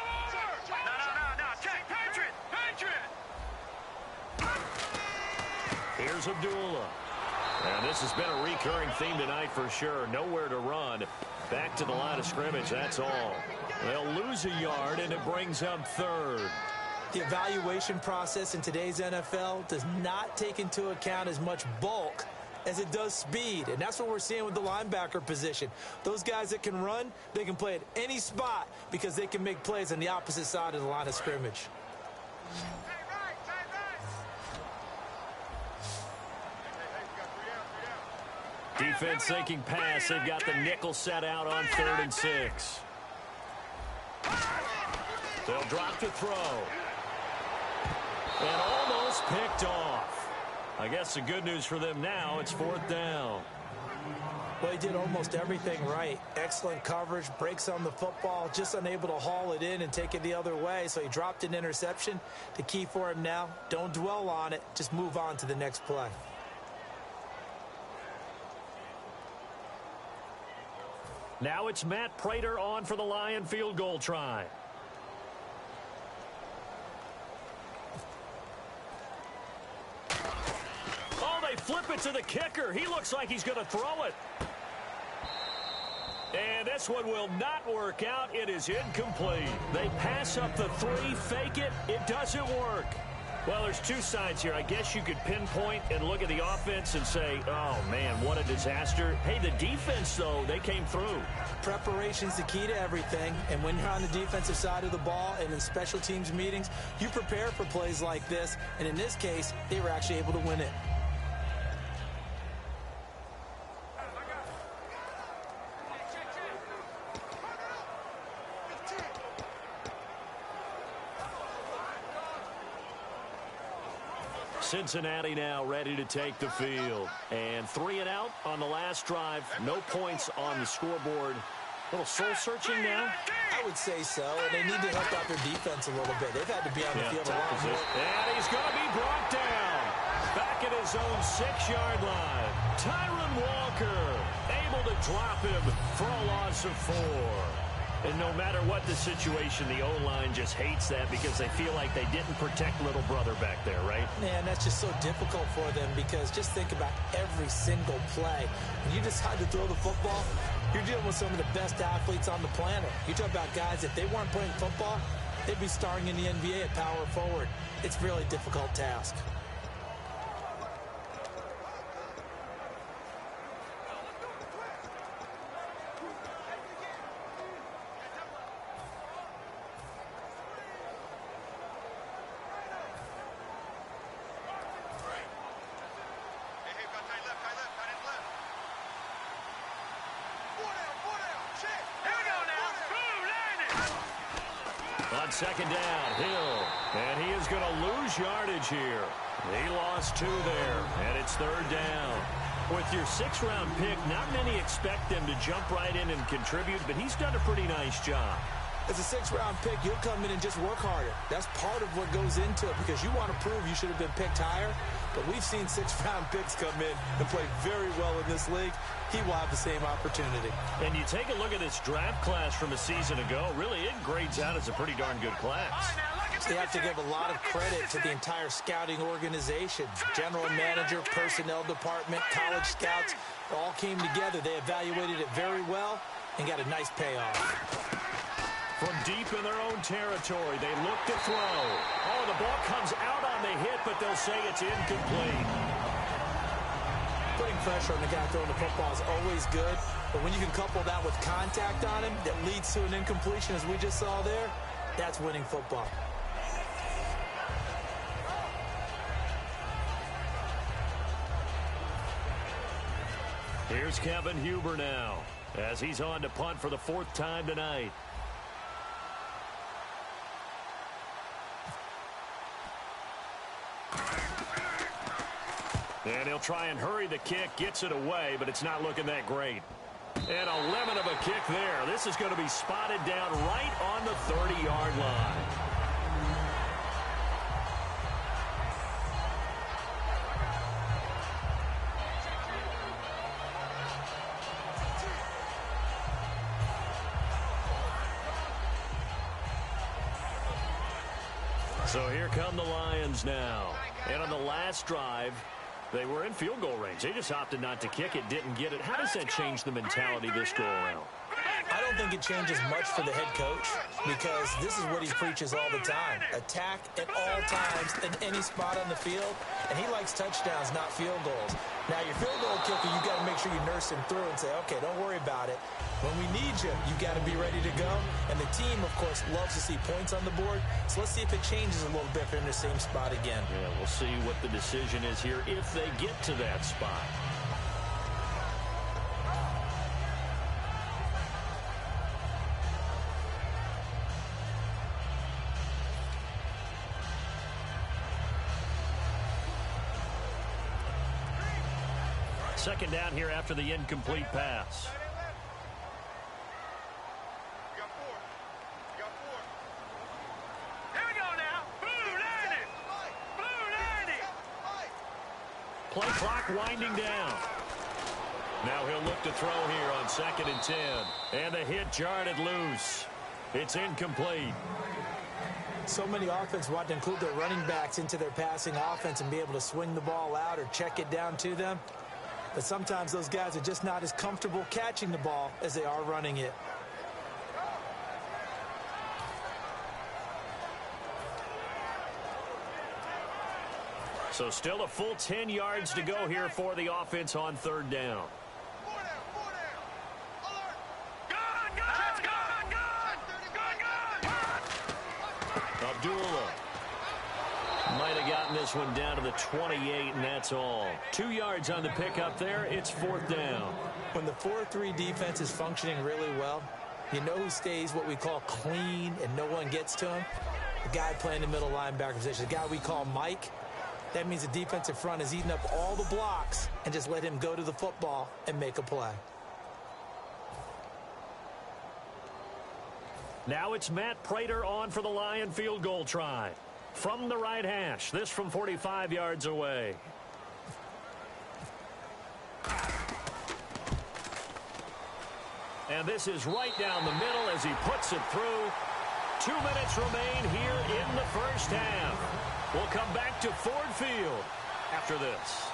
No. Check. Patriot. Here's Abdullah. And this has been a recurring theme tonight for sure. Nowhere to run. Back to the line of scrimmage, that's all. They'll lose a yard, and it brings up third. The evaluation process in today's NFL does not take into account as much bulk as it does speed. And that's what we're seeing with the linebacker position. Those guys that can run, they can play at any spot because they can make plays on the opposite side of the line of scrimmage. Defense thinking pass. They've got the nickel set out on 3rd and 6. They'll drop to throw. And almost picked off. I guess the good news for them now, it's 4th down. Well, he did almost everything right. Excellent coverage, breaks on the football, just unable to haul it in and take it the other way. So he dropped an interception. The key for him now, don't dwell on it. Just move on to the next play. Now it's Matt Prater on for the Lion field goal try. Oh, they flip it to the kicker. He looks like he's going to throw it. And this one will not work out. It is incomplete. They pass up the 3, fake it. It doesn't work. Well, there's two sides here. I guess you could pinpoint and look at the offense and say, oh, man, what a disaster. Hey, the defense, though, they came through. Preparation's the key to everything. And when you're on the defensive side of the ball and in special teams meetings, you prepare for plays like this. And in this case, they were actually able to win it. Cincinnati now ready to take the field. And 3 and out on the last drive. No points on the scoreboard. A little soul-searching now. I would say so. And they need to help out their defense a little bit. They've had to be on the field a lot more. And he's going to be brought down. Back at his own 6-yard line. Tyron Walker able to drop him for a loss of 4. And no matter what the situation, the O-line just hates that because they feel like they didn't protect little brother back there, right? Man, that's just so difficult for them because just think about every single play. When you decide to throw the football, you're dealing with some of the best athletes on the planet. You talk about guys, if they weren't playing football, they'd be starring in the NBA at power forward. It's a really difficult task. On 2nd down, Hill, and he is going to lose yardage here. He lost 2 there, and it's 3rd down. With your 6th-round pick, not many expect him to jump right in and contribute, but he's done a pretty nice job. As a 6th-round pick, you'll come in and just work harder. That's part of what goes into it because you want to prove you should have been picked higher. But we've seen 6th-round picks come in and play very well in this league. He will have the same opportunity. And you take a look at this draft class from a season ago, really it grades out as a pretty darn good class. They have to give a lot of credit to the entire scouting organization. General manager, personnel department, college scouts, all came together. They evaluated it very well and got a nice payoff. From deep in their own territory, they look to throw. Oh, the ball comes out on the hit, but they'll say it's incomplete. Putting pressure on the guy throwing the football is always good, but when you can couple that with contact on him that leads to an incompletion, as we just saw there, that's winning football. Here's Kevin Huber now as he's on to punt for the 4th time tonight. And he'll try and hurry the kick, gets it away, but it's not looking that great. And a lemon of a kick there. This is going to be spotted down right on the 30-yard line. So here come the Lions now. And on the last drive, they were in field goal range. They just opted not to kick it, didn't get it. How does that change the mentality this go-around? I don't think it changes much for the head coach because this is what he preaches all the time. Attack at all times in any spot on the field, and he likes touchdowns, not field goals. Now, your field goal kicker, you got to make sure you nurse him through and say, okay, don't worry about it. When we need you, you got to be ready to go. And the team, of course, loves to see points on the board. So let's see if it changes a little bit if they're in the same spot again. Yeah, we'll see what the decision is here if they get to that spot. Second down here after the incomplete pass. Here we go now. Blue landing. Blue landing. Play clock winding down. Now he'll look to throw here on 2nd and 10. And the hit jarred it loose. It's incomplete. So many offenses want to include their running backs into their passing offense and be able to swing the ball out or check it down to them. But sometimes those guys are just not as comfortable catching the ball as they are running it. So still a full 10 yards to go here for the offense on 3rd down. Abdullah might have gotten this one down to the 28, and that's all. 2 yards on the pickup there. It's 4th down. When the 4-3 defense is functioning really well, you know who stays what we call clean and no one gets to him? The guy playing the middle linebacker position, the guy we call Mike. That means the defensive front is eating up all the blocks and just let him go to the football and make a play. Now it's Matt Prater on for the Lion field goal try. From the right hash, this from 45 yards away. And this is right down the middle as he puts it through. 2 minutes remain here in the first half. We'll come back to Ford Field after this.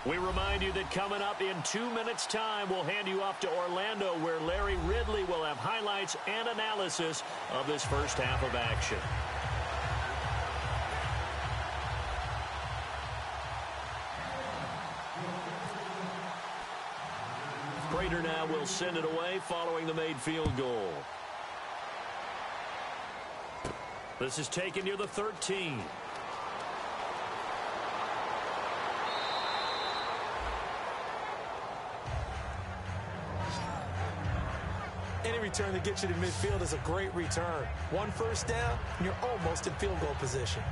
We remind you that coming up in 2 minutes' time, we'll hand you off to Orlando, where Larry Ridley will have highlights and analysis of this first half of action. Prater now will send it away following the made field goal. This is taken near the 13. Any return that gets you to midfield is a great return. 1 first down, and you're almost in field goal position.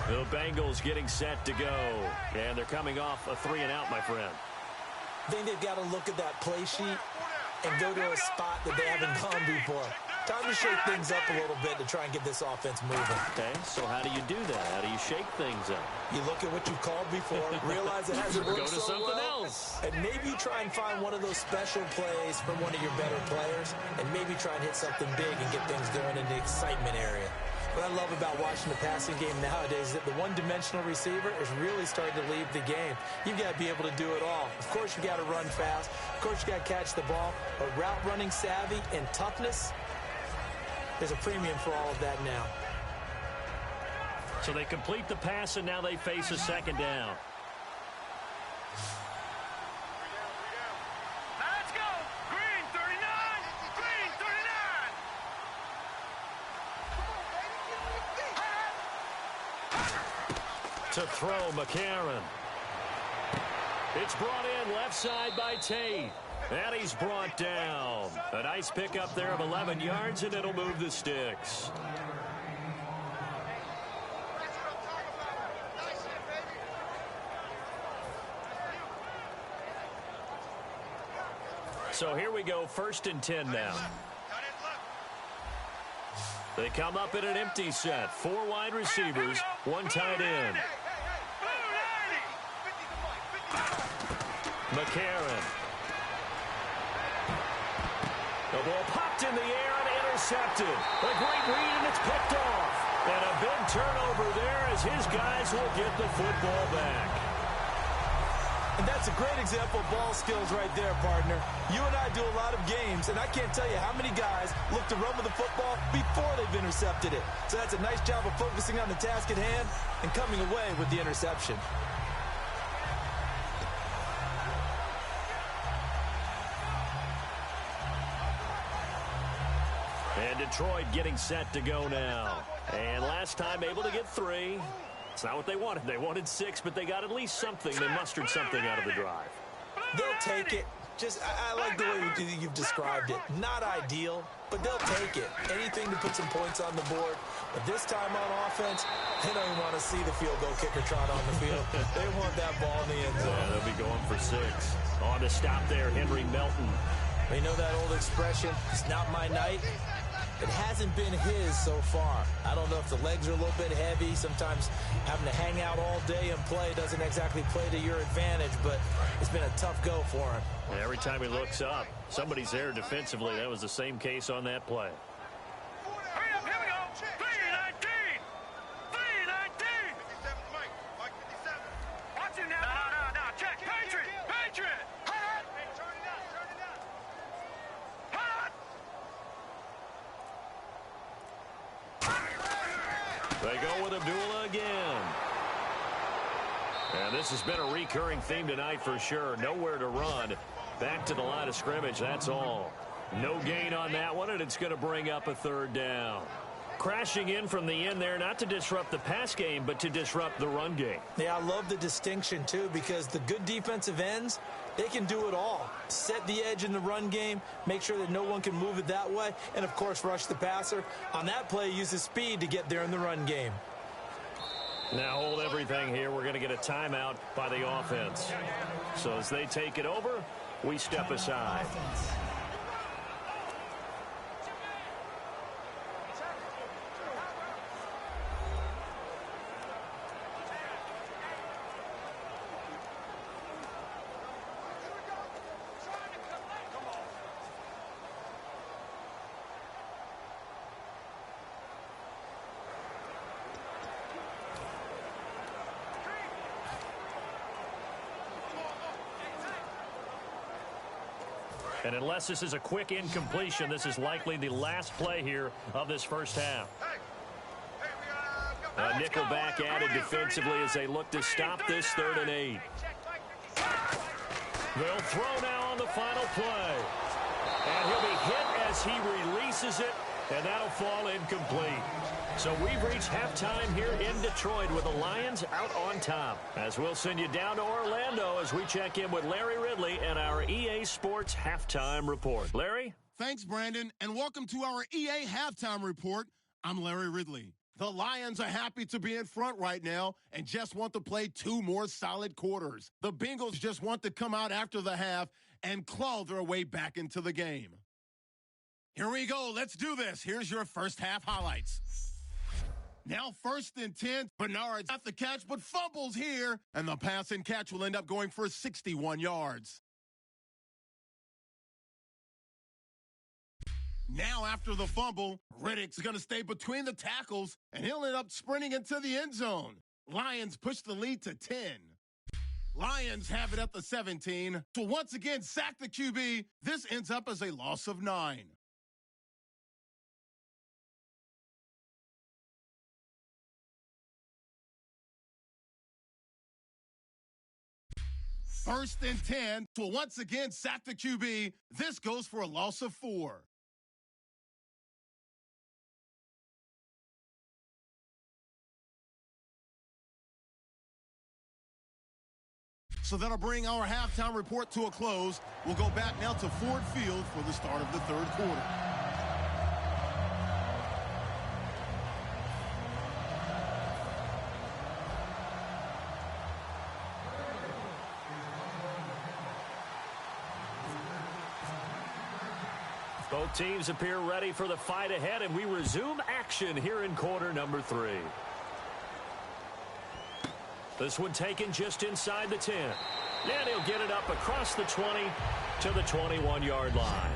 The Bengals getting set to go. And they're coming off a 3-and-out, my friend. I think they've got to look at that play sheet and go to a spot that they haven't gone before. Time to shake things up a little bit to try and get this offense moving. Okay, so how do you do that? How do you shake things up? You look at what you've called before, realize it hasn't worked Go to so something well, else. and maybe you try and find one of those special plays from one of your better players, and maybe try and hit something big and get things going in the excitement area. What I love about watching the passing game nowadays is that the one-dimensional receiver is really starting to leave the game. You've got to be able to do it all. Of course, you got to run fast. Of course, you got to catch the ball. But route running savvy and toughness, there's a premium for all of that now. So they complete the pass, and now they face a second down. Let's go. Green 39. Green 39. To throw, McCarron. It's brought in left side by Tate. And he's brought down. A nice pickup there of 11 yards, and it'll move the sticks. So here we go, 1st and 10 now. They come up in an empty set. 4 wide receivers, 1 tight end. McCarron. The ball popped in the air and intercepted. A great read, and it's picked off. And a big turnover there as his guys will get the football back. And that's a great example of ball skills right there, partner. You and I do a lot of games, and I can't tell you how many guys look to run with the football before they've intercepted it. So that's a nice job of focusing on the task at hand and coming away with the interception. And Detroit getting set to go now. And last time able to get 3. It's not what they wanted. They wanted 6, but they got at least something. They mustered something out of the drive. They'll take it. I like the way you've described it. Not ideal, but they'll take it. Anything to put some points on the board. But this time on offense, they don't even want to see the field goal kicker trot on the field. They want that ball in the end zone. Yeah, they'll be going for 6. On to stop there, Henry Melton. You know that old expression, it's not my night? It hasn't been his so far. I don't know if the legs are a little bit heavy. Sometimes having to hang out all day and play doesn't exactly play to your advantage, but it's been a tough go for him. And every time he looks up, somebody's there defensively. That was the same case on that play. Hurry up, here we go. 319. 319. Watch it now. No. Check. Patriot. Patriot. Hot. Turn it up. Hot. They go with Abdullah again. And this has been a recurring theme tonight for sure. Nowhere to run. Back to the line of scrimmage, that's all. No gain on that one, and it's going to bring up a 3rd down. Crashing in from the end there, not to disrupt the pass game, but to disrupt the run game. Yeah, I love the distinction, too, because the good defensive ends, they can do it all. Set the edge in the run game, make sure that no one can move it that way, and, of course, rush the passer. On that play, use his speed to get there in the run game. Now hold everything here. We're going to get a timeout by the offense. So as they take it over, we step aside. And unless this is a quick incompletion, this is likely the last play here of this first half. A nickel back added defensively as they look to stop this 3rd and 8. They'll throw now on the final play. And he'll be hit as he releases it, and that'll fall incomplete. So we've reached halftime here in Detroit with the Lions out on top. As we'll send you down to Orlando as we check in with Larry Ridley and our EA Sports Halftime Report. Larry? Thanks, Brandon, and welcome to our EA Halftime Report. I'm Larry Ridley. The Lions are happy to be in front right now and just want to play 2 more solid quarters. The Bengals just want to come out after the half and claw their way back into the game. Here we go. Let's do this. Here's your first half highlights. Now 1st and 10. Bernard's got the catch, but fumbles here. And the pass and catch will end up going for 61 yards. Now after the fumble, Riddick's going to stay between the tackles, and he'll end up sprinting into the end zone. Lions push the lead to 10. Lions have it at the 17. So once again, sack the QB. This ends up as a loss of 9. First and 10. So once again, sack the QB. This goes for a loss of 4. So that'll bring our halftime report to a close. We'll go back now to Ford Field for the start of the third quarter. Both teams appear ready for the fight ahead, and we resume action here in quarter number 3. This one taken just inside the 10. And he'll get it up across the 20 to the 21-yard line.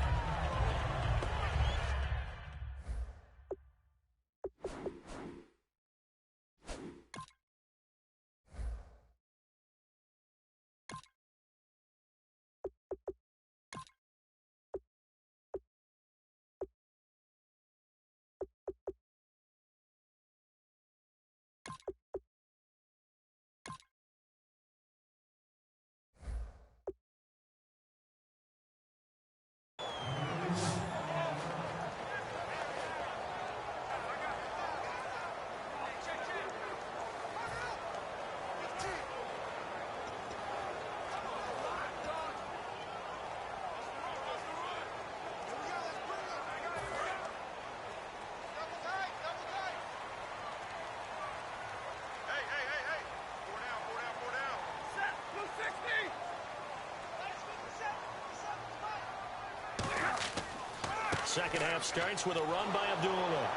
Second half starts with a run by Abdullah.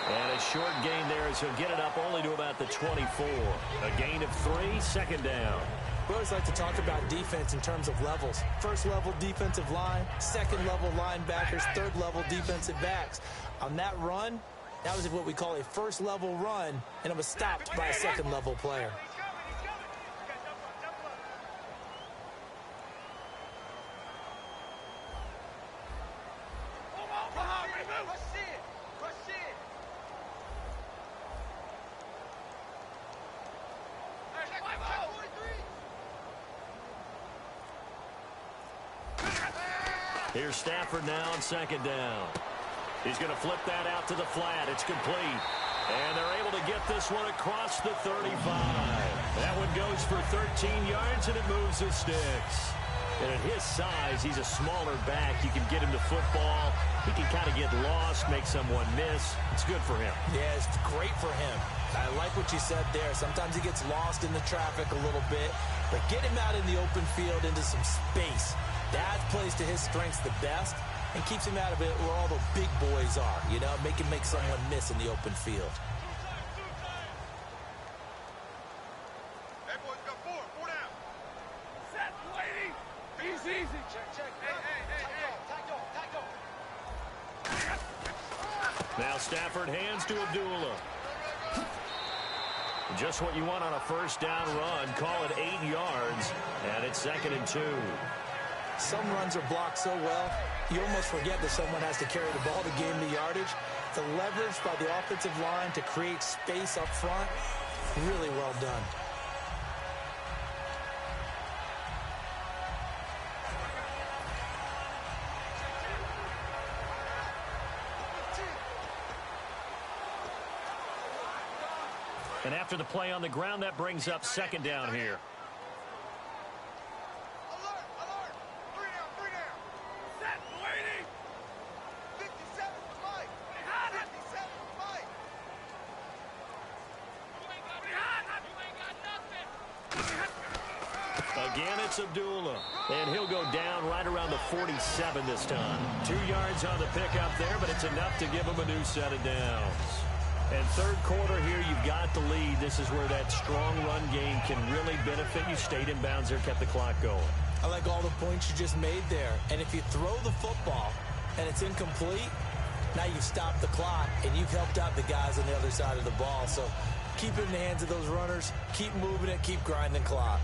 And a short gain there as he'll get it up only to about the 24. A gain of 3, second down. We always like to talk about defense in terms of levels. First level defensive line, second level linebackers, third level defensive backs. On that run, that was what we call a first level run, and it was stopped by a second level player. Here's Stafford now on second down. He's going to flip that out to the flat. It's complete. And they're able to get this one across the 35. That one goes for 13 yards, and it moves the sticks. And at his size, he's a smaller back. You can get him to football. He can kind of get lost, make someone miss. It's good for him. Yeah, it's great for him. I like what you said there. Sometimes he gets lost in the traffic a little bit. But get him out in the open field into some space. That plays to his strengths the best and keeps him out of it where all the big boys are, you know, make someone miss in the open field. Hey, boys, got 4 down. Set, lady. Easy. Check. Tackle. Now Stafford hands to Abdullah. Just what you want on a first down run. Call it 8 yards, and it's 2nd and 2. Some runs are blocked so well, you almost forget that someone has to carry the ball to gain the yardage. The leverage by the offensive line to create space up front, really well done. And after the play on the ground, that brings up second down here. Alert. 3 down. Set, lady. 57 for Mike. 57 for Mike. You ain't got nothing. Again, it's Abdullah. And he'll go down right around the 47 this time. 2 yards on the pickup there, but it's enough to give him a new set of downs. And third quarter here, you've got the lead. This is where that strong run game can really benefit you. Stayed in bounds there, kept the clock going. I like all the points you just made there. And if you throw the football and it's incomplete, Now you've stopped the clock, and you've helped out the guys on the other side of the ball. So keep it in the hands of those runners. Keep moving it. Keep grinding clock.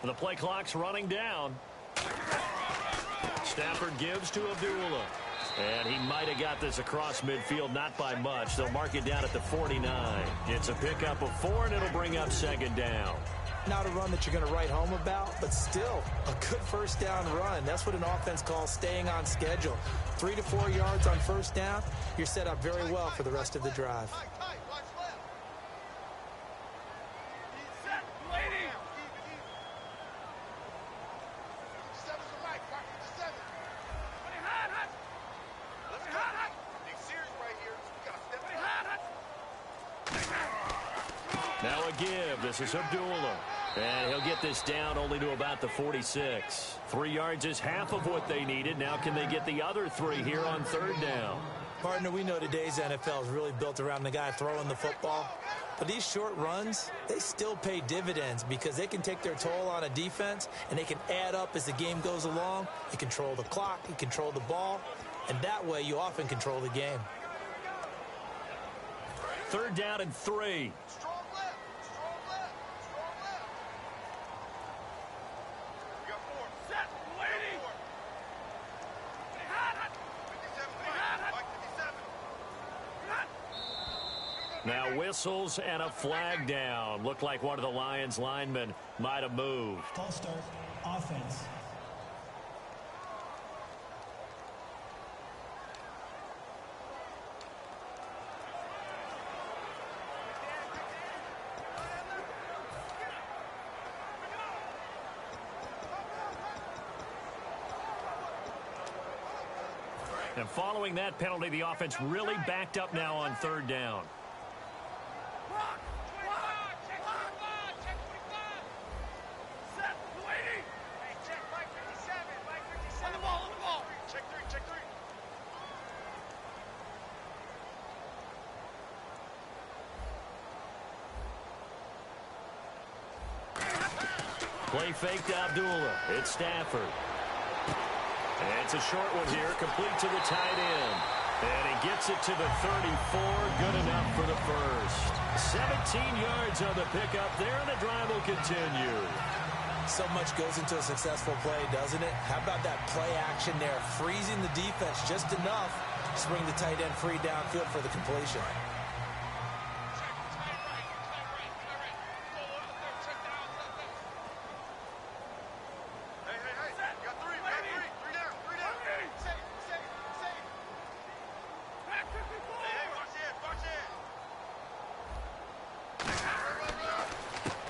The play clock's running down. Stafford gives to Abdullah. And he might have got this across midfield, not by much. They'll mark it down at the 49. It's a pickup of 4, and it'll bring up second down. Not a run that you're going to write home about, but still a good first down run. That's what an offense calls staying on schedule. 3 to 4 yards on first down. You're set up very well for the rest of the drive. Now a give. This is Abdullah. And he'll get this down only to about the 46. 3 yards is half of what they needed. Now can they get the other 3 here on third down? Partner, we know today's NFL is really built around the guy throwing the football. But these short runs, they still pay dividends because they can take their toll on a defense, and they can add up as the game goes along. You control the clock, you control the ball, and that way you often control the game. Third down and 3. Now whistles and a flag down. Looked like one of the Lions linemen might have moved. False start, offense. And following that penalty, the offense really backed up now on third down. Play fake to Abdullah. It's Stafford. And it's a short one here, complete to the tight end. And he gets it to the 34, good enough for the first. 17 yards on the pickup there, and the drive will continue. So much goes into a successful play, doesn't it? How about that play action there, freezing the defense just enough to bring the tight end free downfield for the completion.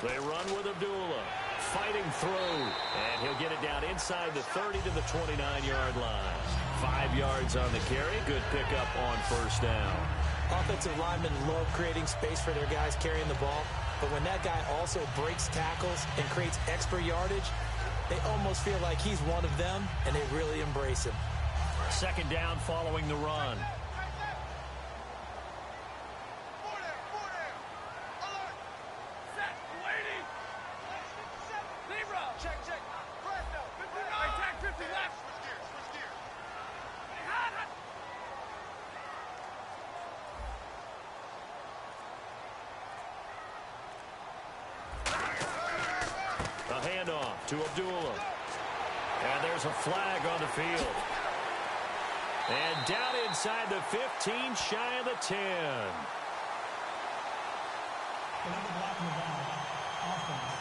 They run with Abdullah, fighting through, and he'll get it down inside the 30 to the 29-yard line. 5 yards on the carry, good pickup on first down. Offensive linemen love creating space for their guys carrying the ball, but when that guy also breaks tackles and creates extra yardage, they almost feel like he's one of them, and they really embrace him. Second down following the run. Handoff to Abdullah. And there's a flag on the field. And down inside the 15, shy of the 10. Another block in the ball. Offense.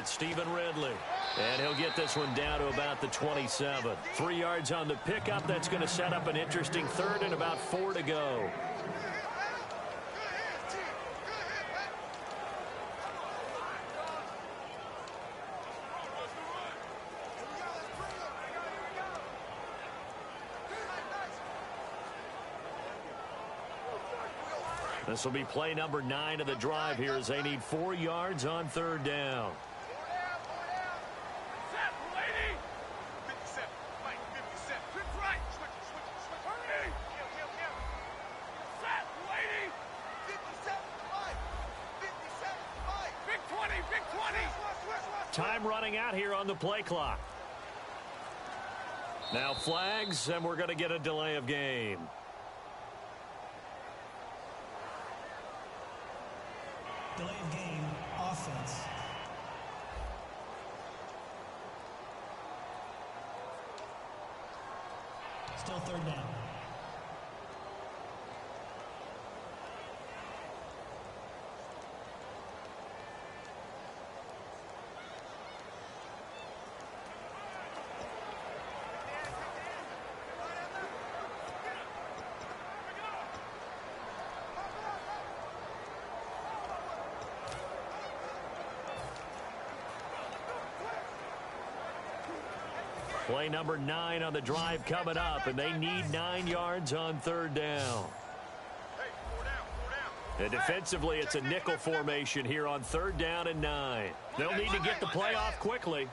It's Stephen Ridley. And he'll get this one down to about the 27. 3 yards on the pickup. That's going to set up an interesting third and about 4 to go. This will be play number 9 of the drive here as they need 4 yards on third down. Time running out here on the play clock. Now flags, and we're going to get a delay of game. Delay of game, offense. Still third down. Play number 9 on the drive coming up, and they need 9 yards on third down. And defensively, it's a nickel formation here on third down and 9. They'll need to get the play off quickly.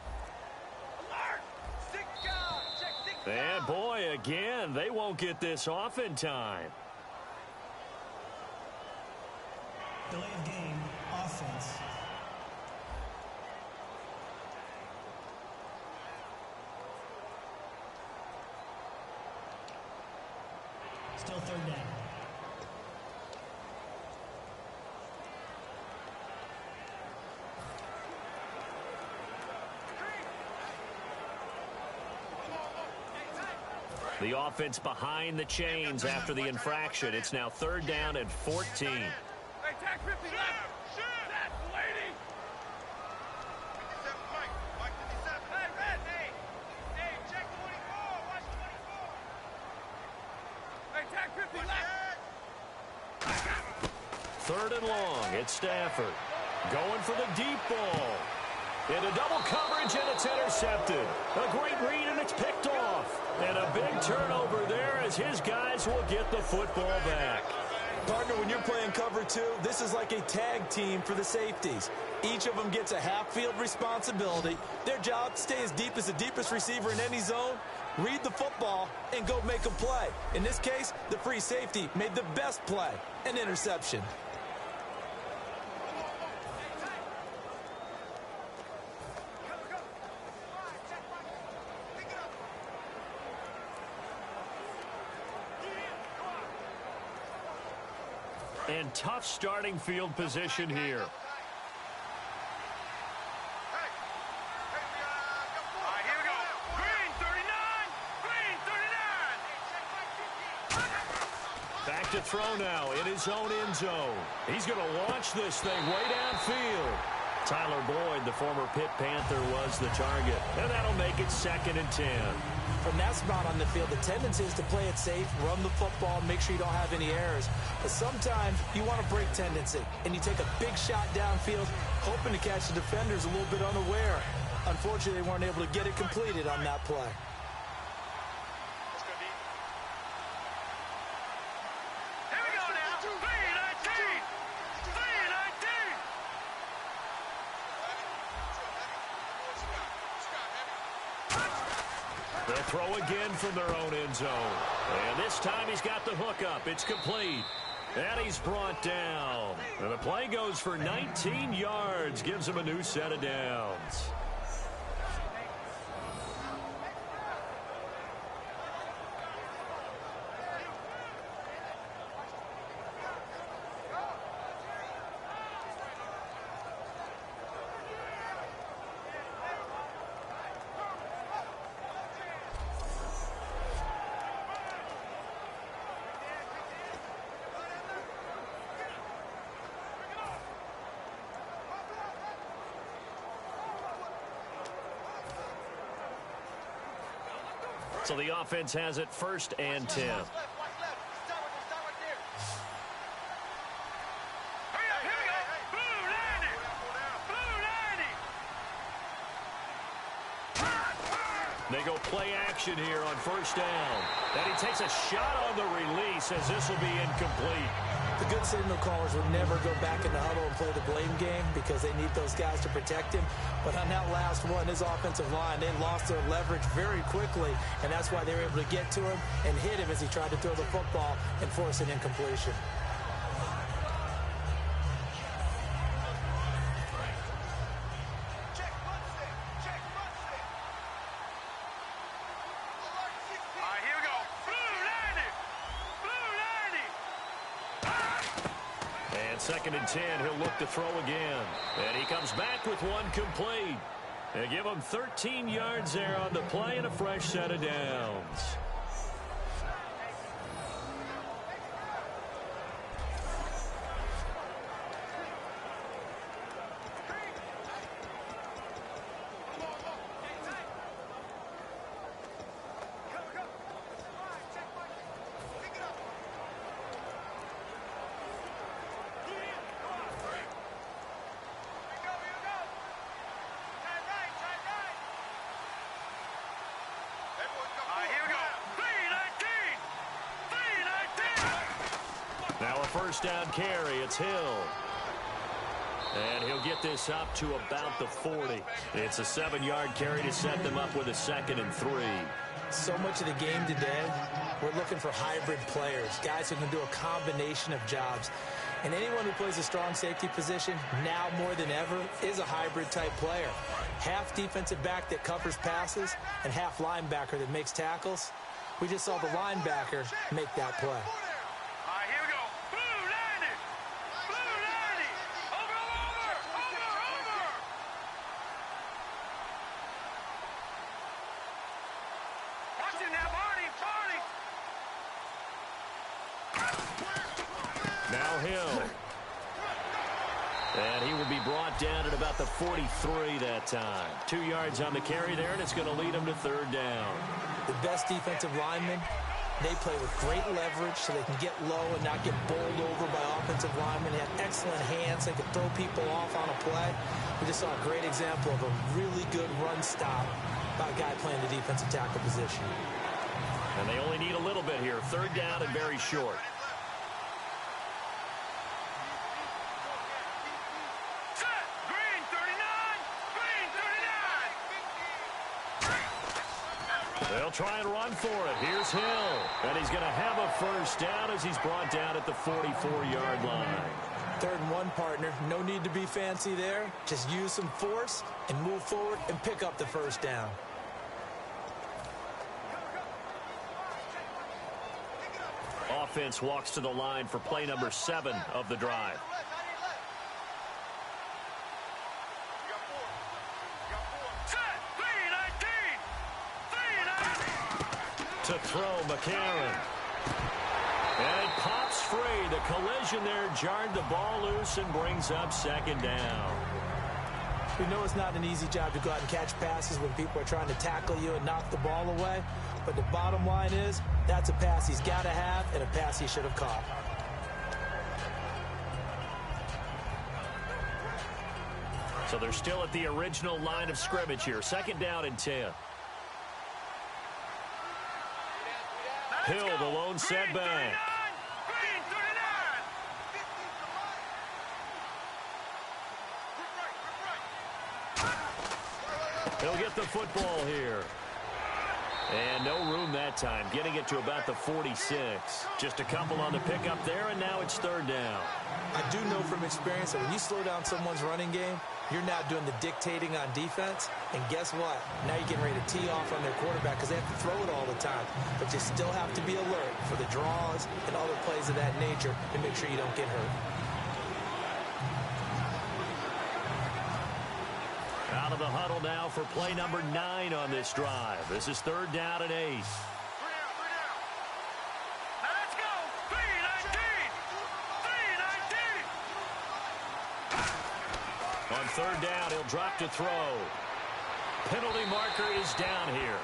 And boy, again, they won't get this off in time. Delay of game, offense. Still third down. The offense behind the chains after the infraction. It's now third down and 14. Hey, tack 50 left. That lady. Hey, Red. Hey, check 24. Watch 24. Hey, tack 50 left. Third and long. It's Stafford. Going for the deep ball. Into double coverage, and it's intercepted. A great read, and it's picked off. And a big turnover there as his guys will get the football back. Partner, when you're playing cover 2, this is like a tag team for the safeties. Each of them gets a half-field responsibility. Their job, stay as deep as the deepest receiver in any zone, read the football, and go make a play. In this case, the free safety made the best play, an interception. And tough starting field position here. All right, here we go. Green 39. Green 39. Back to throw now in his own end zone. He's going to launch this thing way downfield. Tyler Boyd, the former Pitt Panther, was the target. And that'll make it 2nd and 10. From that spot on the field, the tendency is to play it safe, run the football, make sure you don't have any errors. But sometimes you want to break tendency, and you take a big shot downfield, hoping to catch the defenders a little bit unaware. Unfortunately, they weren't able to get it completed on that play. Here we go now. 319. 319. They'll throw again from their own end zone. And this time he's got the hook up. It's complete. And he's brought down. And the play goes for 19 yards. Gives him a new set of downs. So the offense has it 1st and 10. They go play action here on 1st down. And he takes a shot on the release as this will be incomplete. The good signal callers would never go back in the huddle and play the blame game because they need those guys to protect him. But on that last one, his offensive line, they lost their leverage very quickly, and that's why they were able to get to him and hit him as he tried to throw the football and force an incompletion. Second and 10, he'll look to throw again. And he comes back with one complete. They give him 13 yards there on the play and a fresh set of downs. Now a 1st down carry. It's Hill. And he'll get this up to about the 40. It's a 7-yard carry to set them up with a 2nd and 3. So much of the game today, we're looking for hybrid players, guys who can do a combination of jobs. And anyone who plays a strong safety position, now more than ever, is a hybrid-type player. Half defensive back that covers passes and half linebacker that makes tackles. We just saw the linebacker make that play. Now Hill. And he will be brought down at about the 43 that time. 2 yards on the carry there, and it's going to lead him to 3rd down. The best defensive linemen, they play with great leverage so they can get low and not get bowled over by offensive linemen. They have excellent hands. They can throw people off on a play. We just saw a great example of a really good run stop by a guy playing the defensive tackle position. And they only need a little bit here. 3rd down and very short. They'll try and run for it. Here's Hill. And he's going to have a 1st down as he's brought down at the 44-yard line. 3rd and 1, partner. No need to be fancy there. Just use some force and move forward and pick up the 1st down. Offense walks to the line for play number 7 of the drive. To throw, McCarron. And it pops free. The collision there jarred the ball loose and brings up 2nd down. We know it's not an easy job to go out and catch passes when people are trying to tackle you and knock the ball away. But the bottom line is, that's a pass he's got to have and a pass he should have caught. So they're still at the original line of scrimmage here. 2nd down and 10. Hill, the lone setback. He'll get the football here. And no room that time, getting it to about the 46. Just a couple on the pickup there, and now it's 3rd down. I do know from experience that when you slow down someone's running game, you're now doing the dictating on defense. And guess what? Now you're getting ready to tee off on their quarterback because they have to throw it all the time. But you still have to be alert for the draws and other plays of that nature to make sure you don't get hurt. Out of the huddle now for play number 9 on this drive. This is 3rd down and 8. On 3rd down, he'll drop to throw. Penalty marker is down here.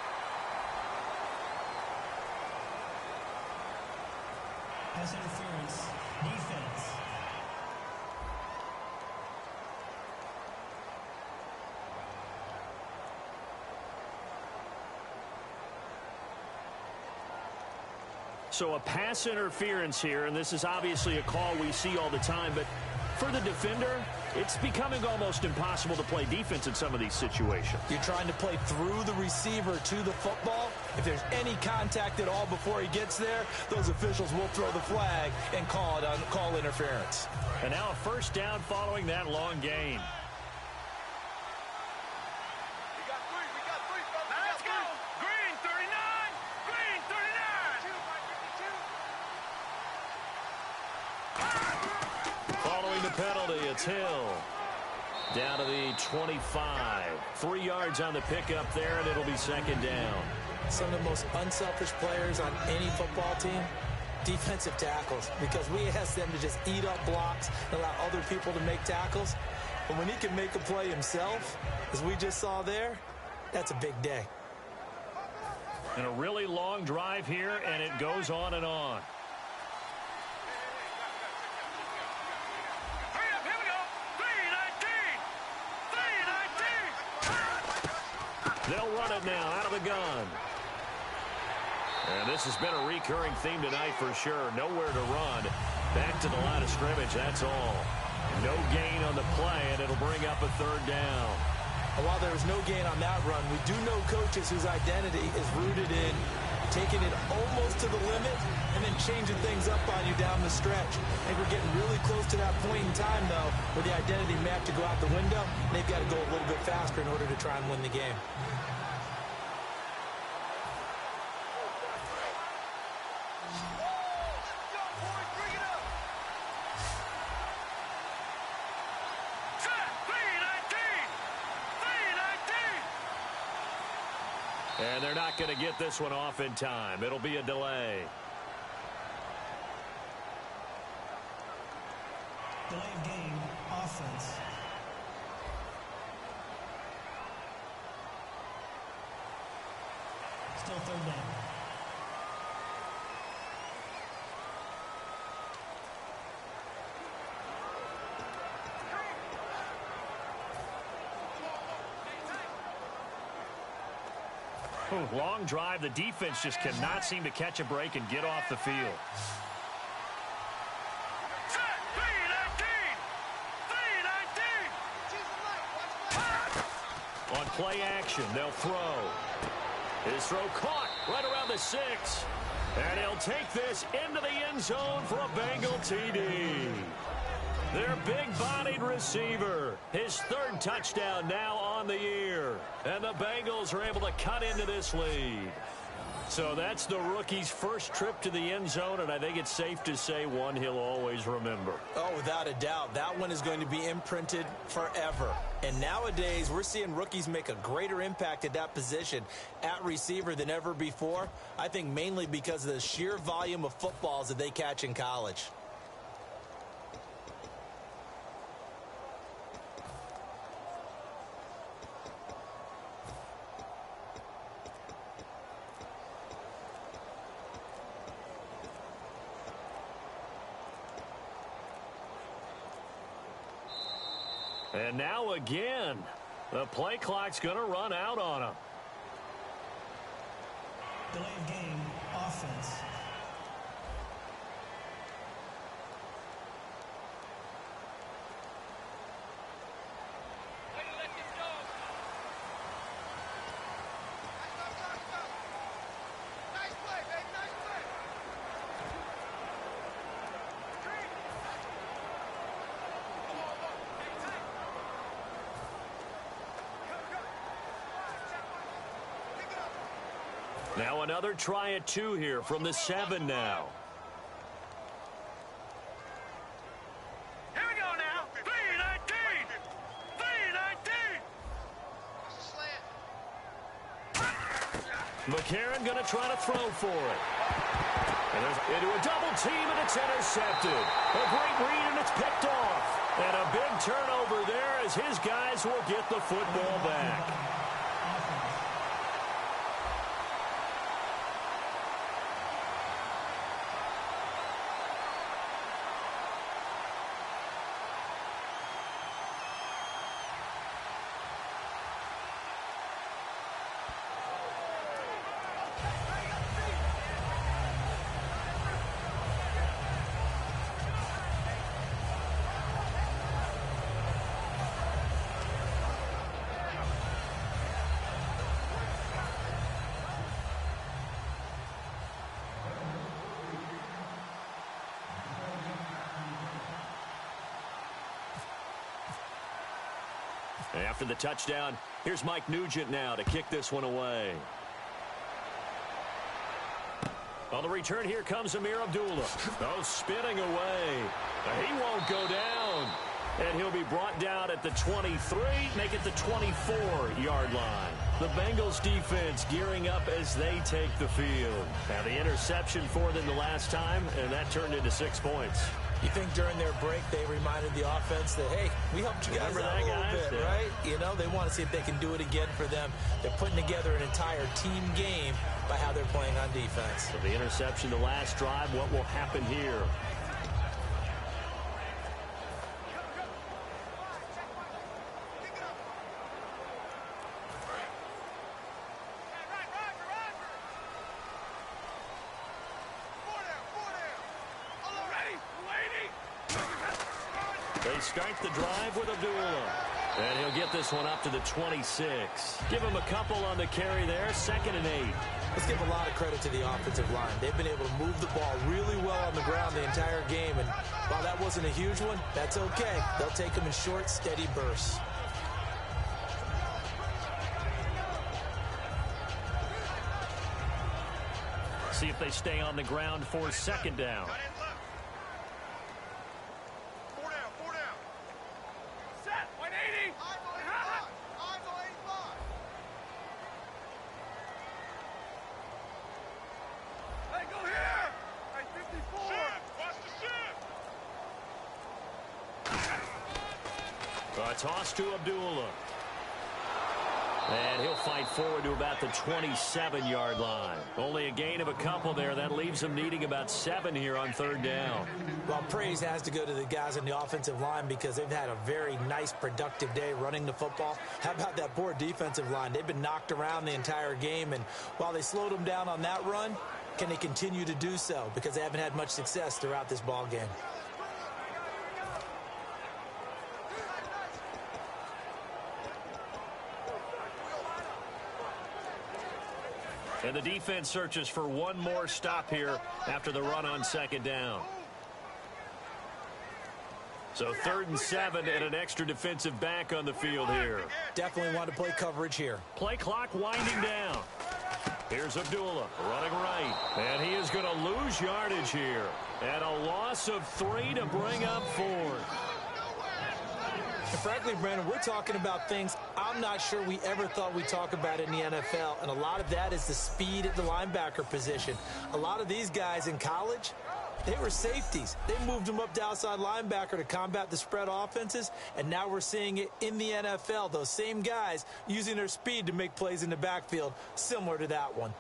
Pass interference. Defense. So a pass interference here, and this is obviously a call we see all the time, but for the defender, it's becoming almost impossible to play defense in some of these situations. You're trying to play through the receiver to the football. If there's any contact at all before he gets there, those officials will throw the flag and call interference. And now a first down following that long gain. Let's go. Green 39. Green 39. Following the penalty, it's Hill. Down to the 25. 3 yards on the pickup there, and it'll be second down. Some of the most unselfish players on any football team, defensive tackles, because we ask them to just eat up blocks and allow other people to make tackles. But when he can make a play himself, as we just saw there, that's a big day. And a really long drive here, and it goes on and on. Hurry up, here we go. 319. 319. They'll run it now out of the gun. And this has been a recurring theme tonight for sure. Nowhere to run. Back to the line of scrimmage, that's all. No gain on the play, and it'll bring up a third down. And while there was no gain on that run, we do know coaches whose identity is rooted in taking it almost to the limit and then changing things up on you down the stretch. I think we're getting really close to that point in time, though, where the identity may have to go out the window, and they've got to go a little bit faster in order to try and win the game. And they're not going to get this one off in time. It'll be a delay. Delay of game. Offense. Still third down. Long drive. The defense just cannot seem to catch a break and get off the field. Set. 319. 319. On play action, they'll throw. His throw caught right around the 6. And he'll take this into the end zone for a Bengal TD. Their big-bodied receiver. His third touchdown now on the year. And the Bengals are able to cut into this lead. So that's the rookie's first trip to the end zone, and I think it's safe to say one he'll always remember. Oh, without a doubt. That one is going to be imprinted forever. And nowadays, we're seeing rookies make a greater impact at that position at receiver than ever before. I think mainly because of the sheer volume of footballs that they catch in college. And now again, the play clock's going to run out on him. Delay of game. Offense. Now another try at 2 here from the 7 now. Here we go now. 319. 319. McCarron going to try to throw for it. And there's into a double team, and it's intercepted. A great read, and it's picked off. And a big turnover there as his guys will get the football back. After the touchdown, here's Mike Nugent now to kick this one away. On the return, here comes Amir Abdullah. Oh, spinning away. He won't go down. And he'll be brought down at the 23, make it the 24-yard line. The Bengals defense gearing up as they take the field. Now the interception for them the last time, and that turned into 6 points. You think during their break they reminded the offense that, hey, we helped you guys out a little bit, right? You know, they want to see if they can do it again for them. They're putting together an entire team game by how they're playing on defense. So the interception the last drive, what will happen here? They start the drive with Abdullah. And he'll get this one up to the 26. Give him a couple on the carry there, 2nd and 8. Let's give a lot of credit to the offensive line. They've been able to move the ball really well on the ground the entire game. And while that wasn't a huge one, that's okay. They'll take them in short, steady bursts. See if they stay on the ground for 2nd down. Toss to Abdullah. And he'll fight forward to about the 27-yard line. Only a gain of a couple there. That leaves him needing about 7 here on 3rd down. Well, praise has to go to the guys on the offensive line because they've had a very nice, productive day running the football. How about that poor defensive line? They've been knocked around the entire game, and while they slowed them down on that run, can they continue to do so? Because they haven't had much success throughout this ball game. And the defense searches for one more stop here after the run on 2nd down. So 3rd and 7 and an extra defensive back on the field here. Definitely want to play coverage here. Play clock winding down. Here's Abdullah running right. And he is going to lose yardage here. And a loss of 3 to bring up 4th. And frankly, Brandon, we're talking about things I'm not sure we ever thought we'd talk about in the NFL, and a lot of that is the speed at the linebacker position. A lot of these guys in college, they were safeties. They moved them up to outside linebacker to combat the spread offenses, and now we're seeing it in the NFL. Those same guys using their speed to make plays in the backfield, similar to that one.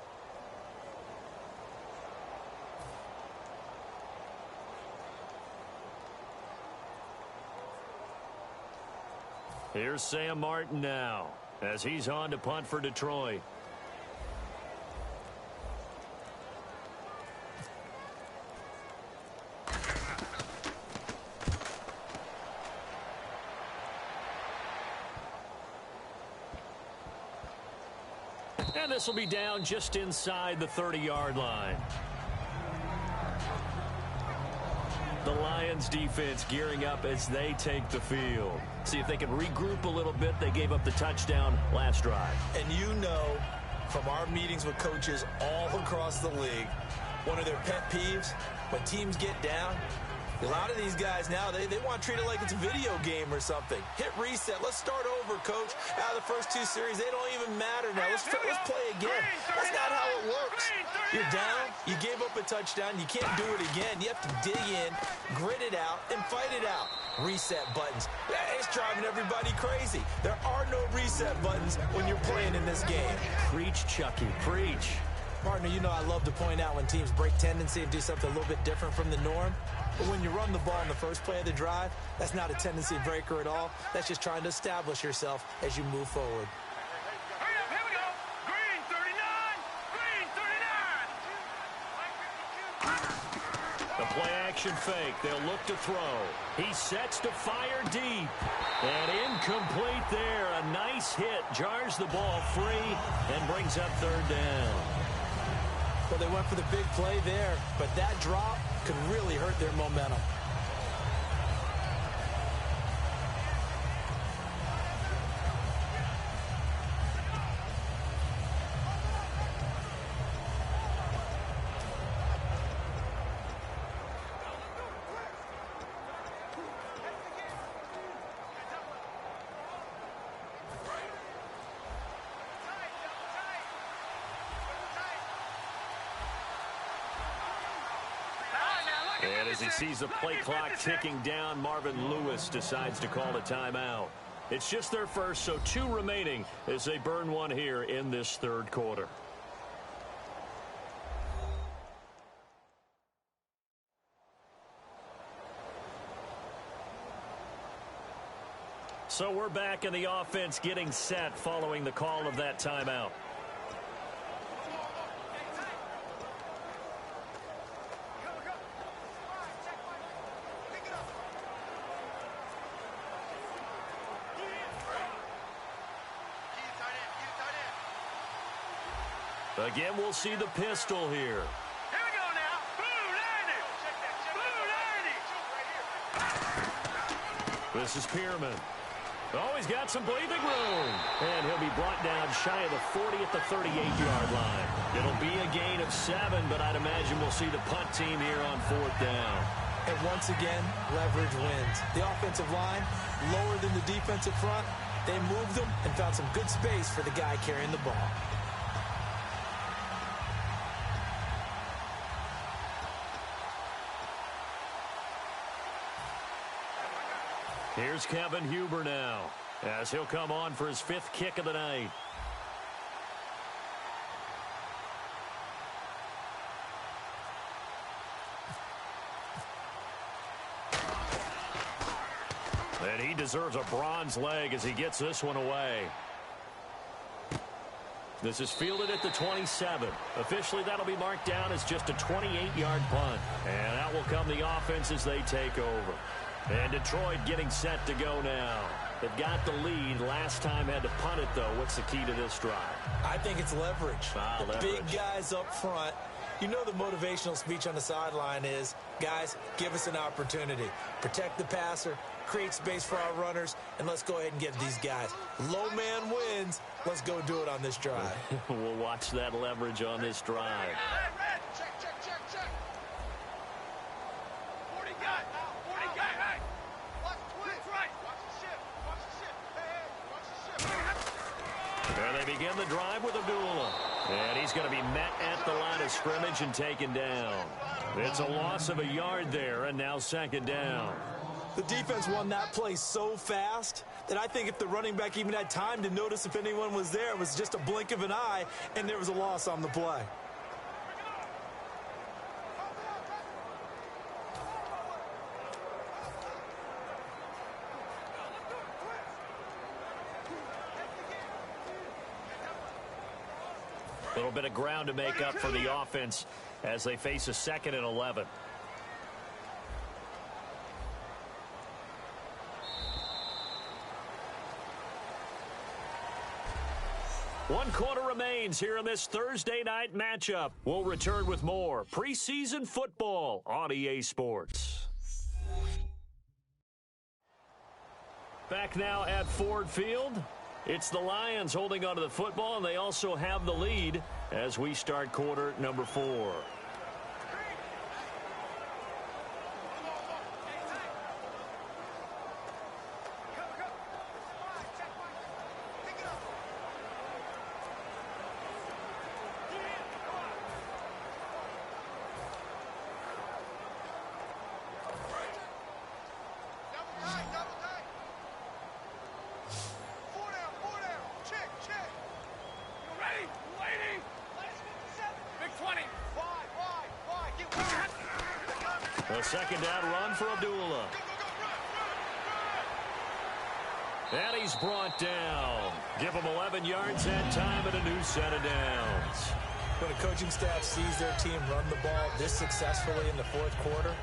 Here's Sam Martin now as he's on to punt for Detroit. And this will be down just inside the 30-yard line. The Lions defense gearing up as they take the field. See if they can regroup a little bit. They gave up the touchdown last drive. And you know from our meetings with coaches all across the league, one of their pet peeves, when teams get down, a lot of these guys now, they want to treat it like it's a video game or something. Hit reset. Let's start over, coach. Out of the first 2 series, they don't even matter now. Let's play again. That's not how it works. You're down. You gave up a touchdown. You can't do it again. You have to dig in, grit it out, and fight it out. Reset buttons. It's driving everybody crazy. There are no reset buttons when you're playing in this game. Preach, Chucky. Preach. Partner, you know I love to point out when teams break tendency and do something a little bit different from the norm. But when you run the ball in the first play of the drive, that's not a tendency breaker at all. That's just trying to establish yourself as you move forward. Hurry up, here we go. Green 39. Green 39. The play action fake. They'll look to throw. He sets to fire deep. And incomplete there. A nice hit. Jars the ball free and brings up 3rd down. Well, they went for the big play there, but that drop could really hurt their momentum. As he sees the play clock ticking down, Marvin Lewis decides to call a timeout. It's just their first, so 2 remaining as they burn one here in this third quarter. So we're back in the offense getting set following the call of that timeout. Again, we'll see the pistol here. Here we go now. Boo, Landy. This is Pierman. Oh, he's got some breathing room. And he'll be brought down shy of the 40 at the 38-yard line. It'll be a gain of 7, but I'd imagine we'll see the punt team here on 4th down. And once again, leverage wins. The offensive line, lower than the defensive front. They moved them and found some good space for the guy carrying the ball. Here's Kevin Huber now, as he'll come on for his 5th kick of the night. And he deserves a bronze leg as he gets this one away. This is fielded at the 27. Officially, that'll be marked down as just a 28-yard punt. And out will come the offense as they take over. And Detroit getting set to go now. They've got the lead. Last time had to punt it, though. What's the key to this drive? I think it's leverage. Leverage. Big guys up front. You know the motivational speech on the sideline is, guys, give us an opportunity. Protect the passer, create space for our runners, and let's go ahead and get these guys. Low man wins. Let's go do it on this drive. We'll watch that leverage on this drive. Check. 40 guy. 40 guy. Hey. Watch the twins. Right. Watch the ship. Hey. There they begin the drive with Abdullah. And he's going to be met at the line of scrimmage and taken down. It's a loss of a yard there, and now 2nd down. The defense won that play so fast that I think if the running back even had time to notice if anyone was there, it was just a blink of an eye, and there was a loss on the play. A little bit of ground to make up for the offense as they face a 2nd and 11. One quarter remains here in this Thursday night matchup. We'll return with more preseason football on EA Sports. Back now at Ford Field. It's the Lions holding onto the football, and they also have the lead as we start quarter number 4. A 2nd down run for Abdullah. And he's brought down. Give him 11 yards that time and a new set of downs. When a coaching staff sees their team run the ball this successfully in the 4th quarter,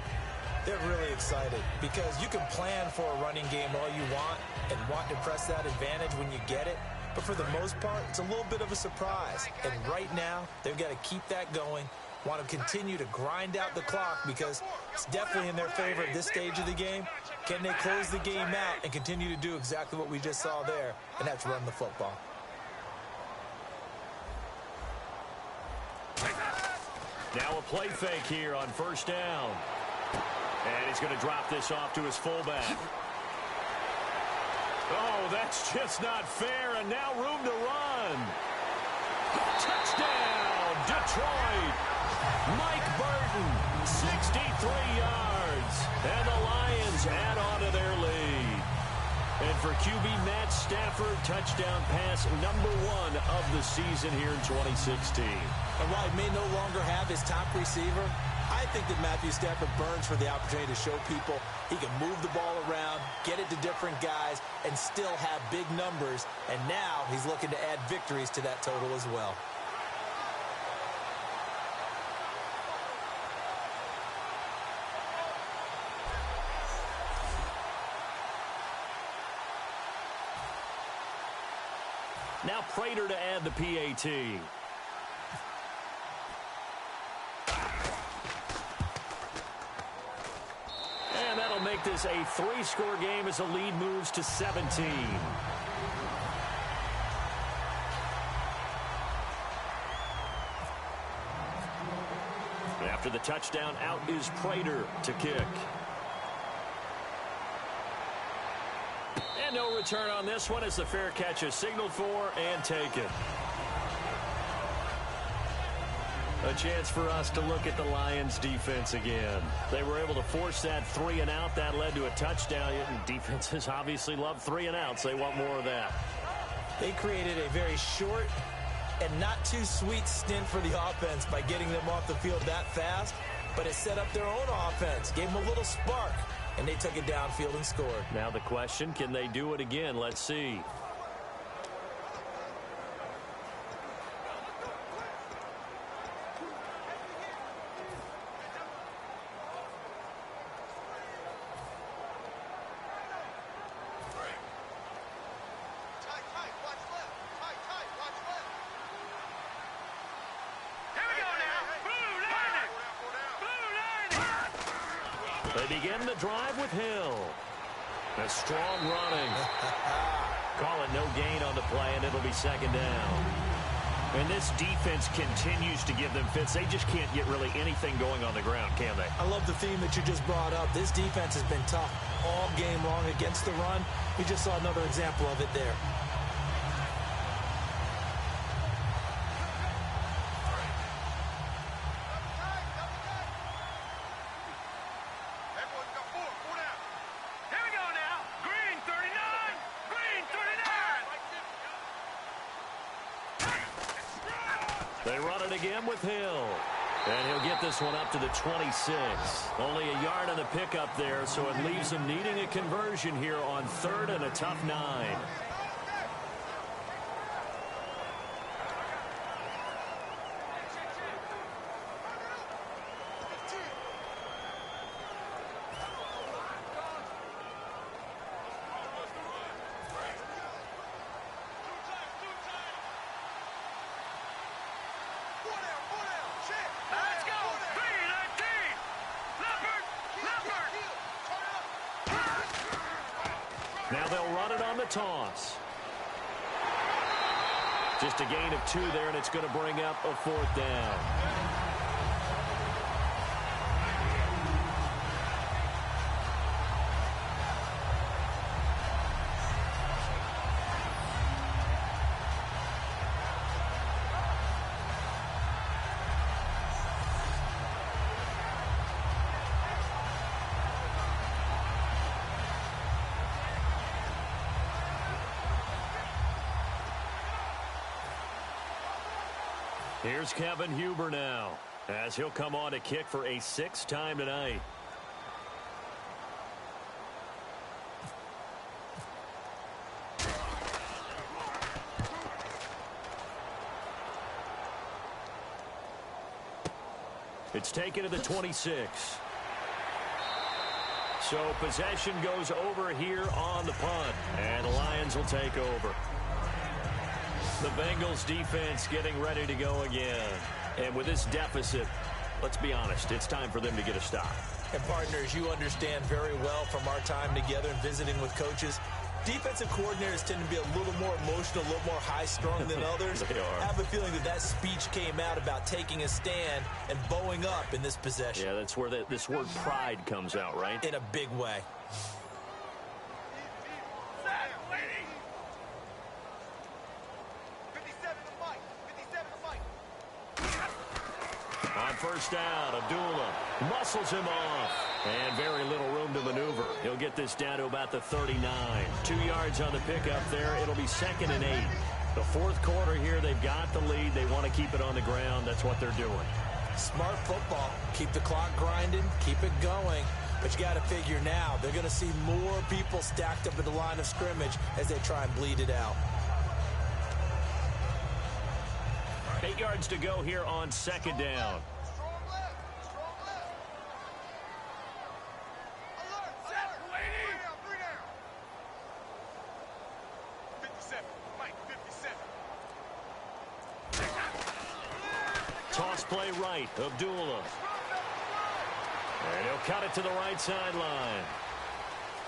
they're really excited because you can plan for a running game all you want and want to press that advantage when you get it. But for the most part, it's a little bit of a surprise. And right now, they've got to keep that going. Want to continue to grind out the clock because it's definitely in their favor at this stage of the game. Can they close the game out and continue to do exactly what we just saw there, and that's run the football? Now a play fake here on 1st down. And he's going to drop this off to his fullback. Oh, that's just not fair, and now room to run. Touchdown, Detroit. Mike Burton, 63 yards. And the Lions add on to their lead. And for QB Matt Stafford, touchdown pass number 1 of the season here in 2016. And while he may no longer have his top receiver, I think that Matthew Stafford burns for the opportunity to show people he can move the ball around, get it to different guys, and still have big numbers. And now he's looking to add victories to that total as well. Now Prater to add the PAT. And that'll make this a 3-score game as the lead moves to 17. After the touchdown, out is Prater to kick. And no return on this one as the fair catch is signaled for and taken. A chance for us to look at the Lions defense again. They were able to force that 3 and out. That led to a touchdown. Defenses obviously love 3 and outs. They want more of that. They created a very short and not too sweet stint for the offense by getting them off the field that fast, but it set up their own offense, gave them a little spark, and they took it downfield and scored. Now the question, can they do it again? Let's see. They begin the drive with Hill. A strong running. Call it no gain on the play, and it'll be second down. And this defense continues to give them fits. They just can't get really anything going on the ground, can they? I love the theme that you just brought up. This defense has been tough all game long against the run. We just saw another example of it there. They run it again with Hill. And he'll get this one up to the 26. Only a yard on the pickup there, so it leaves them needing a conversion here on 3rd and a tough 9. Now they'll run it on the toss. Just a gain of 2 there, and it's going to bring up a 4th down. Here's Kevin Huber now, as he'll come on to kick for a 6th time tonight. It's taken to the 26. So possession goes over here on the punt, and the Lions will take over. The Bengals defense getting ready to go again. And with this deficit, let's be honest, it's time for them to get a stop. And partners, you understand very well from our time together and visiting with coaches, defensive coordinators tend to be a little more emotional, a little more high-strung than others. They are. I have a feeling that speech came out about taking a stand and bowing up in this possession. Yeah, that's where this word pride comes out, right? In a big way. On first down. Abdullah muscles him off. And very little room to maneuver. He'll get this down to about the 39. 2 yards on the pickup there. It'll be 2nd and 8. The fourth quarter here, they've got the lead. They want to keep it on the ground. That's what they're doing. Smart football. Keep the clock grinding. Keep it going. But you got to figure now, they're going to see more people stacked up at the line of scrimmage as they try and bleed it out. 8 yards to go here on 2nd down. Toss play right. Abdullah. And he'll cut it to the right sideline.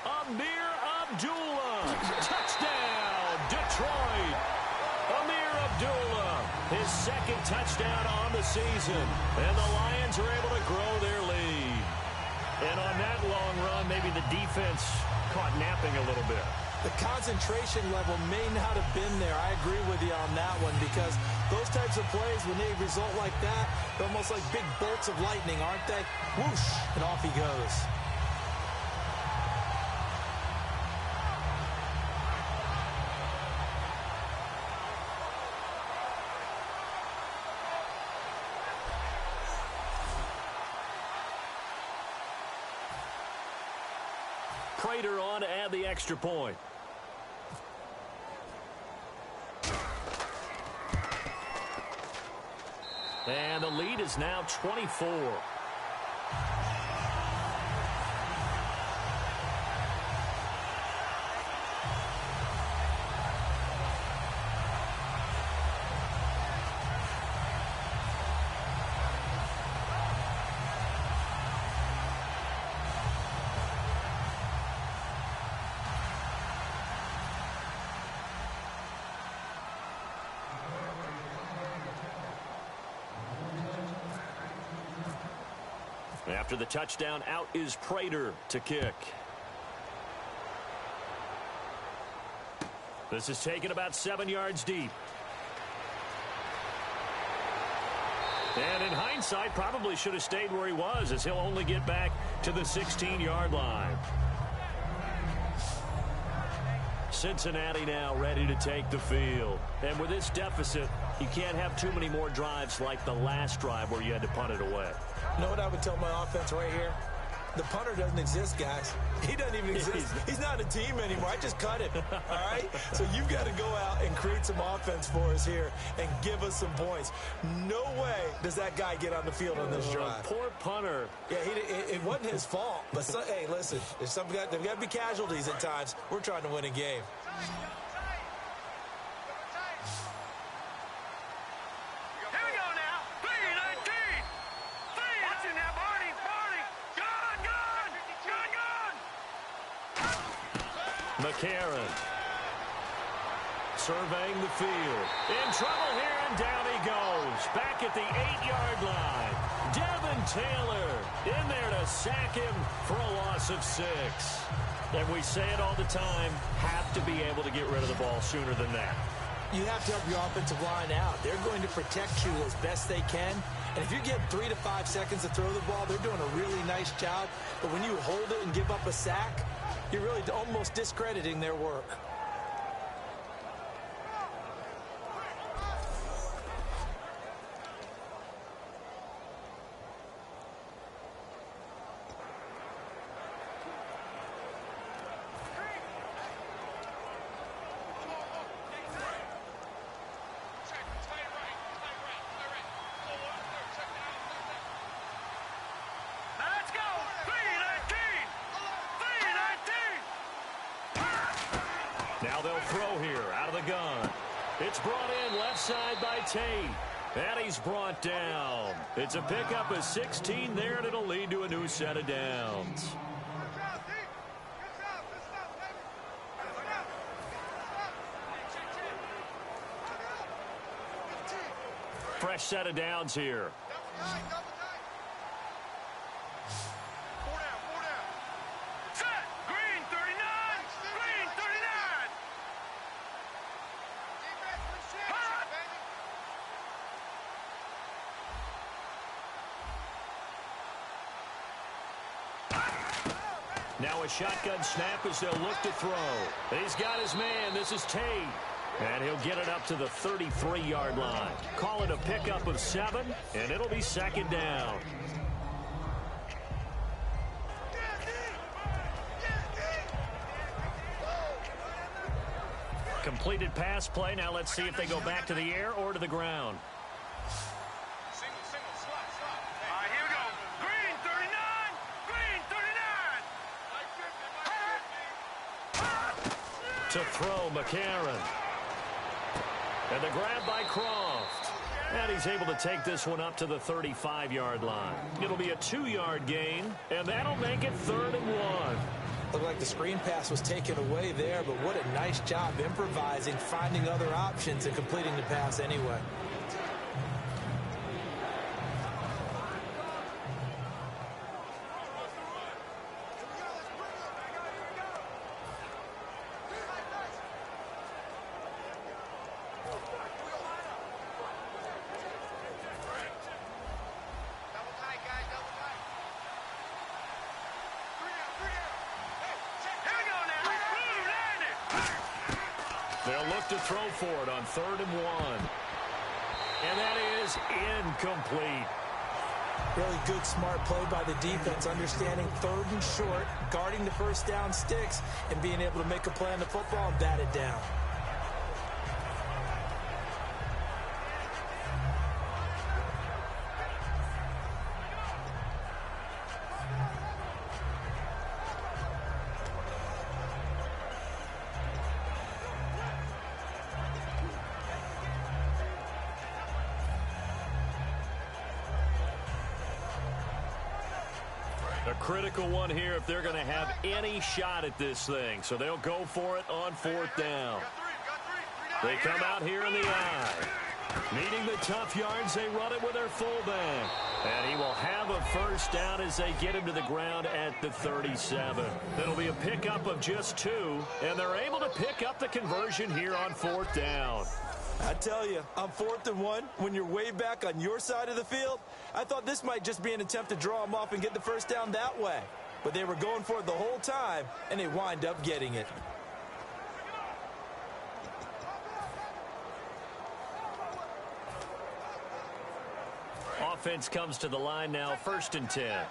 Amir Abdullah. Touchdown, Detroit. Amir Abdullah, his 2nd touchdown on the season. And the Lions are able to grow their lead. And on that long run, maybe the defense caught napping a little bit. The concentration level may not have been there. I agree with you on that one because those types of plays, when they result like that, they're almost like big bolts of lightning, aren't they? Whoosh, and off he goes. Prater on to add the extra point. And the lead is now 24. After the touchdown, out is Prater to kick. This is taken about 7 yards deep. And in hindsight, probably should have stayed where he was, as he'll only get back to the 16-yard line. Cincinnati now ready to take the field. And with this deficit, you can't have too many more drives like the last drive where you had to punt it away. You know what I would tell my offense right here? The punter doesn't exist, guys. He doesn't even exist. He's not a team anymore. I just cut him, all right? So you've got to go out and create some offense for us here and give us some points. No way does that guy get on the field on this drive. Poor punter. Yeah, it wasn't his fault. But, hey, listen, there's got to be casualties at times. We're trying to win a game. McCarron surveying the field. In trouble here, and down he goes. Back at the 8-yard line. Devin Taylor in there to sack him for a loss of 6. And we say it all the time, have to be able to get rid of the ball sooner than that. You have to help your offensive line out. They're going to protect you as best they can. And if you get 3 to 5 seconds to throw the ball, they're doing a really nice job. But when you hold it and give up a sack, you're really almost discrediting their work. Now they'll throw here out of the gun. It's brought in left side by Tate. And he's brought down. It's a pickup of 16 there, and it'll lead to a new set of downs. Fresh set of downs here. Now a shotgun snap as they'll look to throw. He's got his man. This is Tate. And he'll get it up to the 33-yard line. Call it a pickup of 7, and it'll be second down. Completed pass play. Now let's see if they go back to the air or to the ground. Here we go. Green 39. Green 39. To throw, McCarron. And the grab by Croft. And he's able to take this one up to the 35-yard line. It'll be a 2-yard gain, and that'll make it 3rd and 1. Looked like the screen pass was taken away there, but what a nice job improvising, finding other options, and completing the pass anyway. They'll look to throw for it on 3rd and 1. And that is incomplete. Really good, smart play by the defense, understanding 3rd and short, guarding the first down sticks, and being able to make a play on the football and bat it down. A critical one here if they're going to have any shot at this thing. So they'll go for it on 4th down. They come out here in the eye. Needing the tough yards, they run it with their fullback. And he will have a first down as they get him to the ground at the 37. It'll be a pickup of just 2, and they're able to pick up the conversion here on 4th down. I tell you, on 4th and 1, when you're way back on your side of the field, I thought this might just be an attempt to draw them off and get the first down that way. But they were going for it the whole time, and they wind up getting it. Offense comes to the line now, 1st and 10.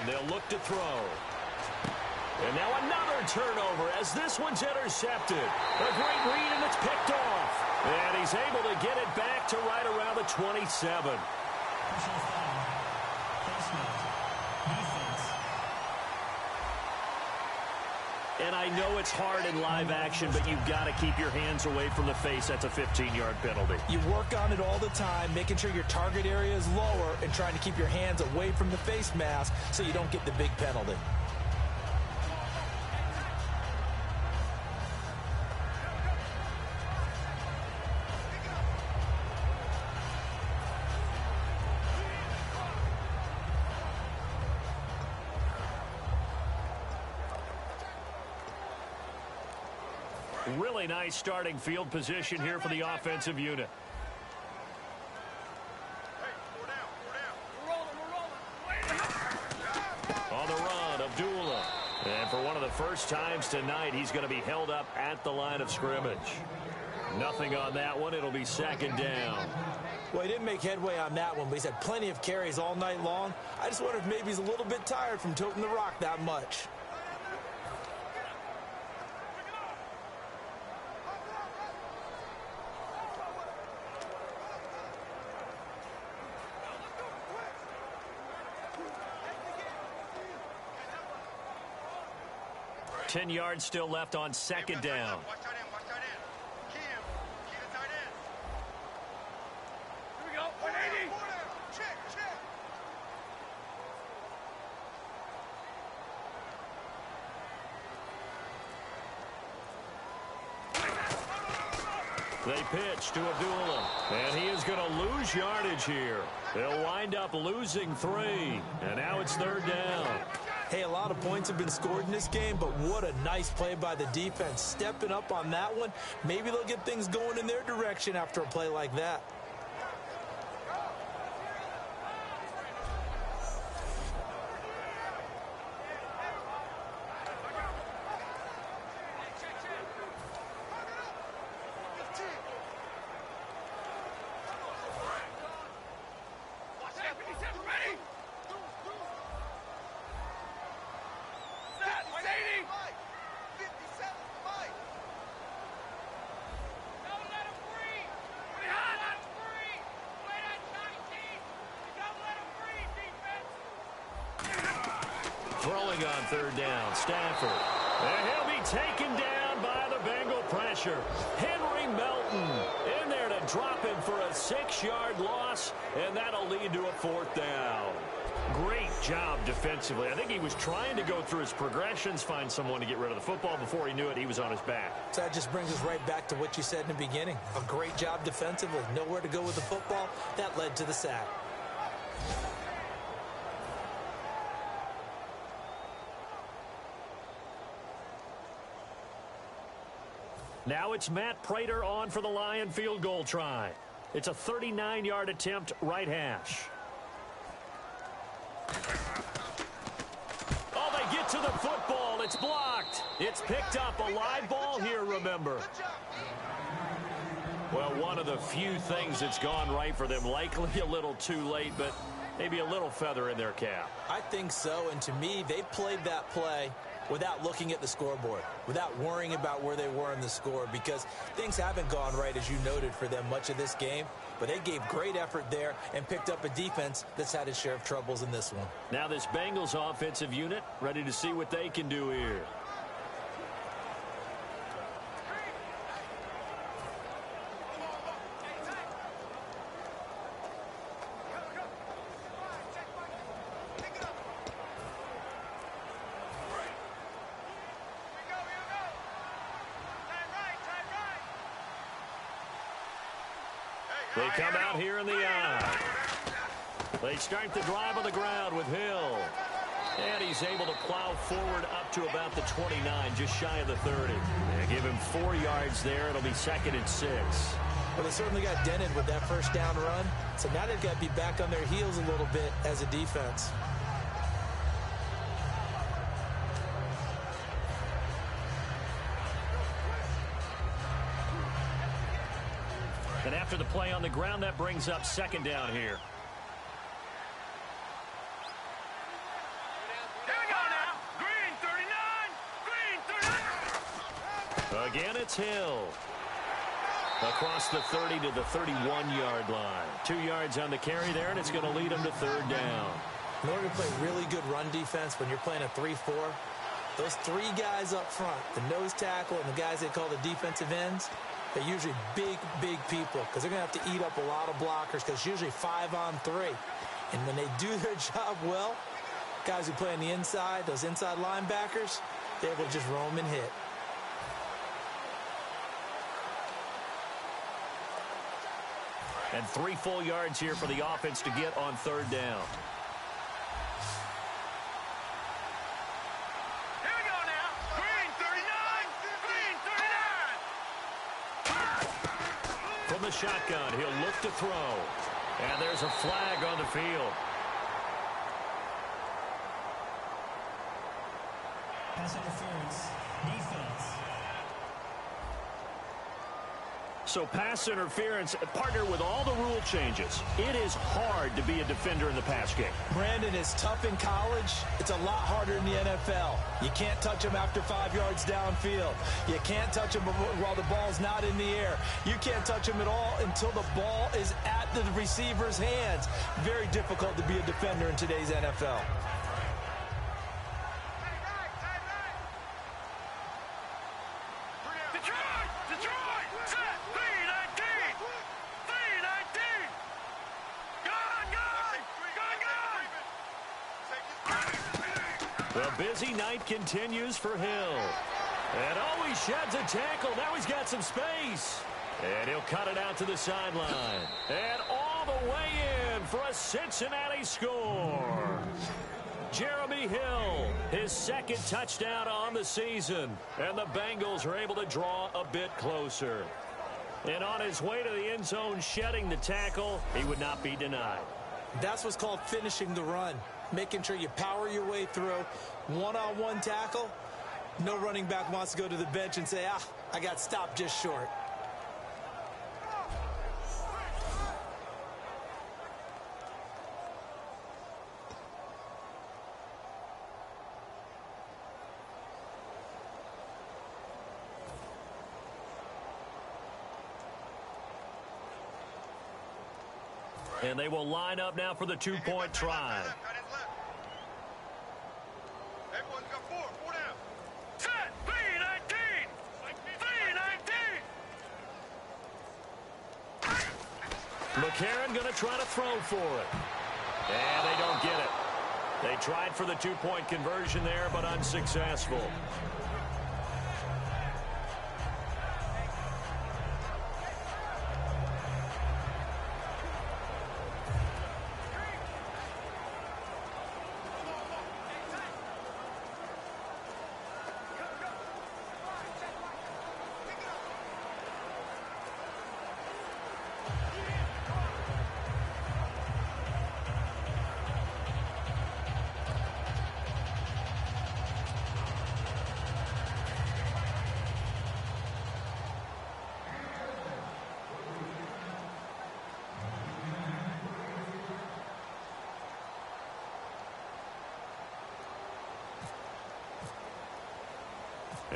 They'll look to throw. And now another turnover as this one's intercepted. A great read, and it's picked off. And he's able to get it back to right around the 27. Personal foul. Face mask. Defense. And I know it's hard in live action, but you've got to keep your hands away from the face. That's a 15-yard penalty. You work on it all the time, making sure your target area is lower and trying to keep your hands away from the face mask so you don't get the big penalty. Really nice starting field position here for the offensive unit. On the run, Abdullah. And for one of the first times tonight, he's going to be held up at the line of scrimmage. Nothing on that one. It'll be 2nd down. Well, he didn't make headway on that one, but he's had plenty of carries all night long. I just wonder if maybe he's a little bit tired from toting the rock that much. Ten yards still left on 2nd down. Watch tight end. Watch tight end. Key the tight end. Here we go. 180. Check. They pitch to Abdullah, and he is going to lose yardage here. They'll wind up losing 3, and now it's 3rd down. Hey, a lot of points have been scored in this game, but what a nice play by the defense. Stepping up on that one, maybe they'll get things going in their direction after a play like that. Throwing on third down, Stafford. And he'll be taken down by the Bengal pressure. Henry Melton in there to drop him for a 6-yard loss, and that'll lead to a 4th down. Great job defensively. I think he was trying to go through his progressions, find someone to get rid of the football. Before he knew it, he was on his back. So that just brings us right back to what you said in the beginning. A great job defensively. Nowhere to go with the football. That led to the sack. Now it's Matt Prater on for the Lion field goal try. It's a 39-yard attempt, right hash. Oh, they get to the football. It's blocked. It's picked up. A live ball here, remember. Well, one of the few things that's gone right for them. Likely a little too late, but maybe a little feather in their cap. I think so, and to me, they played that play without looking at the scoreboard, without worrying about where they were in the score, because things haven't gone right, as you noted, for them much of this game. But they gave great effort there and picked up a defense that's had its share of troubles in this one. Now this Bengals offensive unit ready to see what they can do here. They come out here in the eye. They start the drive on the ground with Hill. And he's able to plow forward up to about the 29, just shy of the 30. They give him 4 yards there. It'll be 2nd and 6. Well, they certainly got dented with that first down run. So now they've got to be back on their heels a little bit as a defense. And after the play on the ground, that brings up 2nd down here. Here we go now. Green 39. Green 39. Again, it's Hill. Across the 30 to the 31-yard line. 2 yards on the carry there, and it's going to lead them to 3rd down. In order to play really good run defense when you're playing a 3-4, those 3 guys up front, the nose tackle and the guys they call the defensive ends, they're usually big, big people because they're going to have to eat up a lot of blockers because it's usually 5 on 3. And when they do their job well, guys who play on the inside, those inside linebackers, they're able to just roam and hit. And 3 full yards here for the offense to get on 3rd down. Here we go now. Green 39. Green 39. From the shotgun, he'll look to throw. And there's a flag on the field. Pass interference. Defense. So pass interference, partner with all the rule changes. It is hard to be a defender in the pass game. Brandon, is tough in college. It's a lot harder in the NFL. You can't touch him after 5 yards downfield. You can't touch him while the ball's not in the air. You can't touch him at all until the ball is at the receiver's hands. Very difficult to be a defender in today's NFL. The busy night continues for Hill. And oh, he sheds a tackle. Now he's got some space. And he'll cut it out to the sideline. And all the way in for a Cincinnati score. Jeremy Hill, his second touchdown on the season. And the Bengals are able to draw a bit closer. And on his way to the end zone, shedding the tackle, he would not be denied. That's what's called finishing the run. Making sure you power your way through. One-on-one tackle. No running back wants to go to the bench and say, I got stopped just short. And they will line up now for the two-point try. Everyone's got four down. Set, V19! V19! McCarron going to try to throw for it. And they don't get it. They tried for the two-point conversion there, but unsuccessful.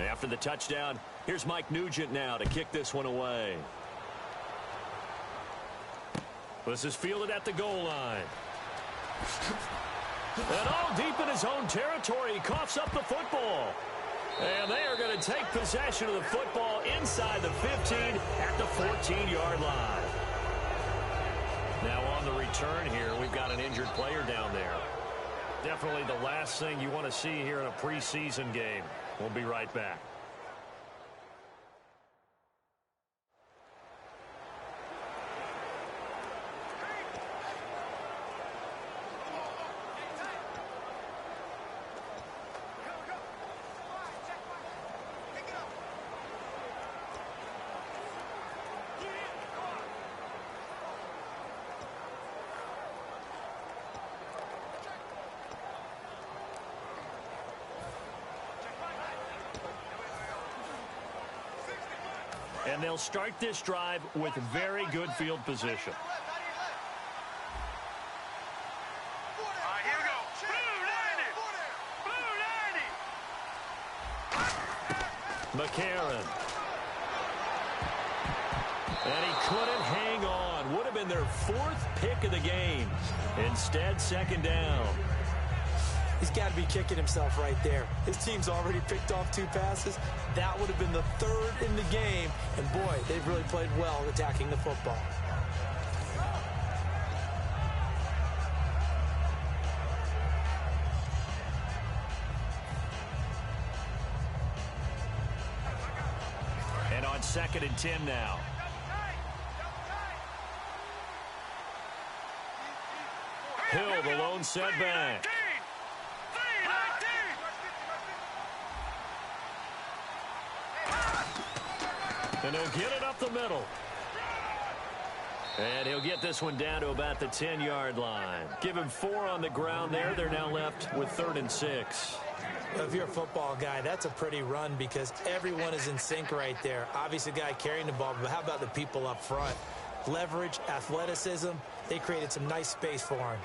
After the touchdown, here's Mike Nugent now to kick this one away. This is fielded at the goal line. And all deep in his own territory, he coughs up the football. And they are going to take possession of the football inside the 15 at the 14-yard line. Now on the return here, we've got an injured player down there. Definitely the last thing you want to see here in a preseason game. We'll be right back. And they'll start this drive with very good field position. All right, here we go. Blue 90! Blue 90! McCarron. And he couldn't hang on. Would have been their fourth pick of the game. Instead, second down. He's got to be kicking himself right there. His team's already picked off 2 passes. That would have been the 3rd in the game. And, boy, they've really played well attacking the football. And on 2nd and 10 now. Hill, the lone setback. And he'll get it up the middle. And he'll get this one down to about the 10-yard line. Give him 4 on the ground there. They're now left with 3rd and 6. If you're a football guy, that's a pretty run because everyone is in sync right there. Obviously, the guy carrying the ball, but how about the people up front? Leverage, athleticism, they created some nice space for him.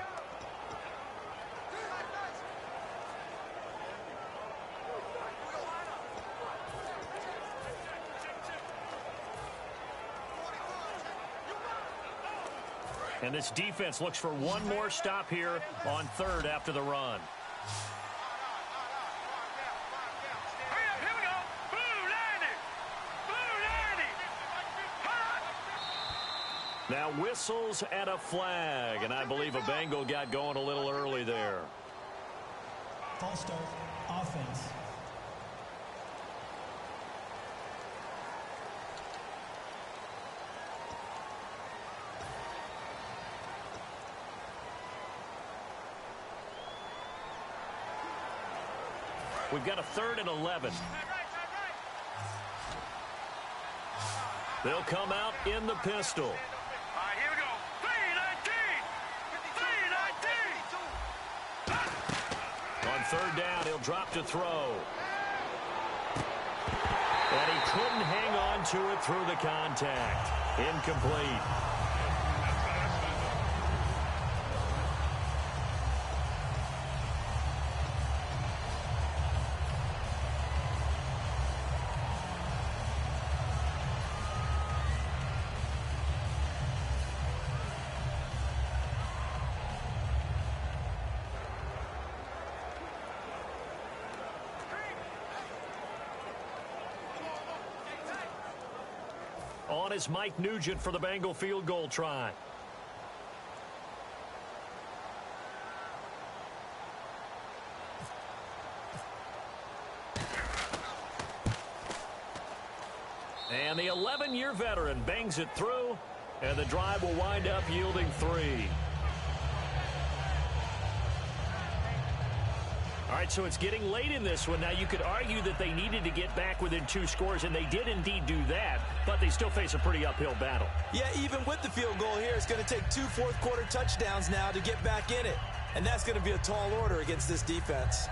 And this defense looks for one more stop here on 3rd after the run. Here we go. Blue 90! Blue 90! Now whistles and a flag. And I believe a Bengal got going a little early there. False start, offense. We've got a 3rd and 11. They'll come out in the pistol. All right, here we go. 3-19. On 3rd down, he'll drop to throw. And he couldn't hang on to it through the contact. Incomplete. On is Mike Nugent for the Bengal field goal try. And the 11-year veteran bangs it through, and the drive will wind up yielding 3. All right, so it's getting late in this one. Now, you could argue that they needed to get back within 2 scores, and they did indeed do that, but they still face a pretty uphill battle. Yeah, even with the field goal here, it's going to take 2 fourth-quarter touchdowns now to get back in it. And that's going to be a tall order against this defense.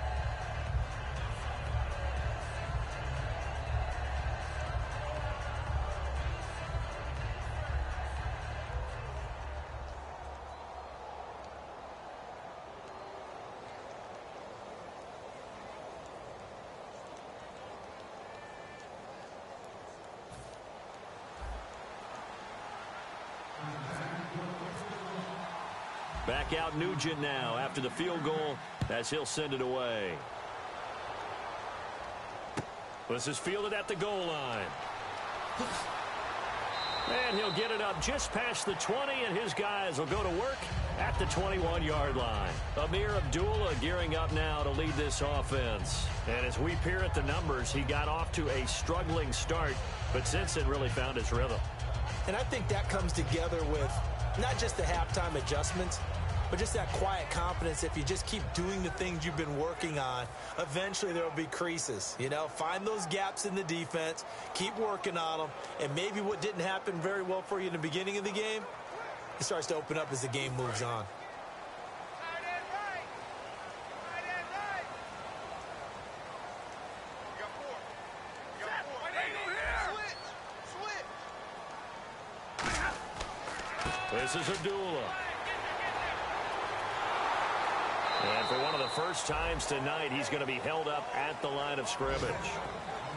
Back out Nugent now after the field goal as he'll send it away. This is fielded at the goal line. And he'll get it up just past the 20, and his guys will go to work at the 21-yard line. Amir Abdullah gearing up now to lead this offense. And as we peer at the numbers, he got off to a struggling start, but since then really found his rhythm. And I think that comes together with not just the halftime adjustments, but just that quiet confidence. If you just keep doing the things you've been working on, eventually there will be creases. You know, find those gaps in the defense, keep working on them, and maybe what didn't happen very well for you in the beginning of the game, it starts to open up as the game moves on. This is Abdullah. And for one of the first times tonight, he's going to be held up at the line of scrimmage.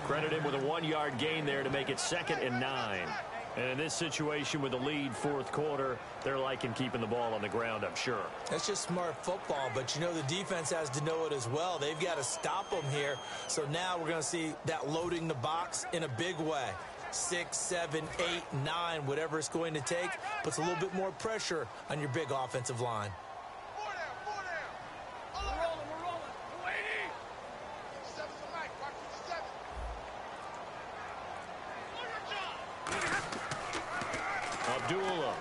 Credit him with a 1-yard gain there to make it 2nd and 9. And in this situation with the lead 4th quarter, they're liking keeping the ball on the ground, I'm sure. That's just smart football, but you know the defense has to know it as well. They've got to stop them here. So now we're going to see that loading the box in a big way. 6, 7, 8, 9, whatever it's going to take, puts a little bit more pressure on your big offensive line. Abdullah,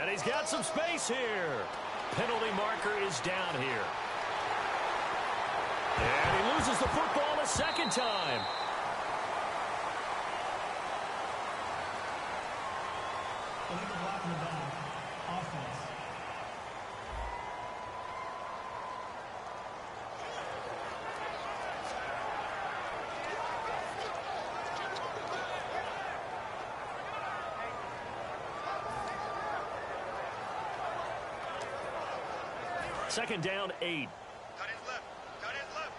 and he's got some space here. Penalty marker is down here. And he loses the football a second time. Illegal block in the back. Offense. Second down, 8. Cut his left. Cut his left.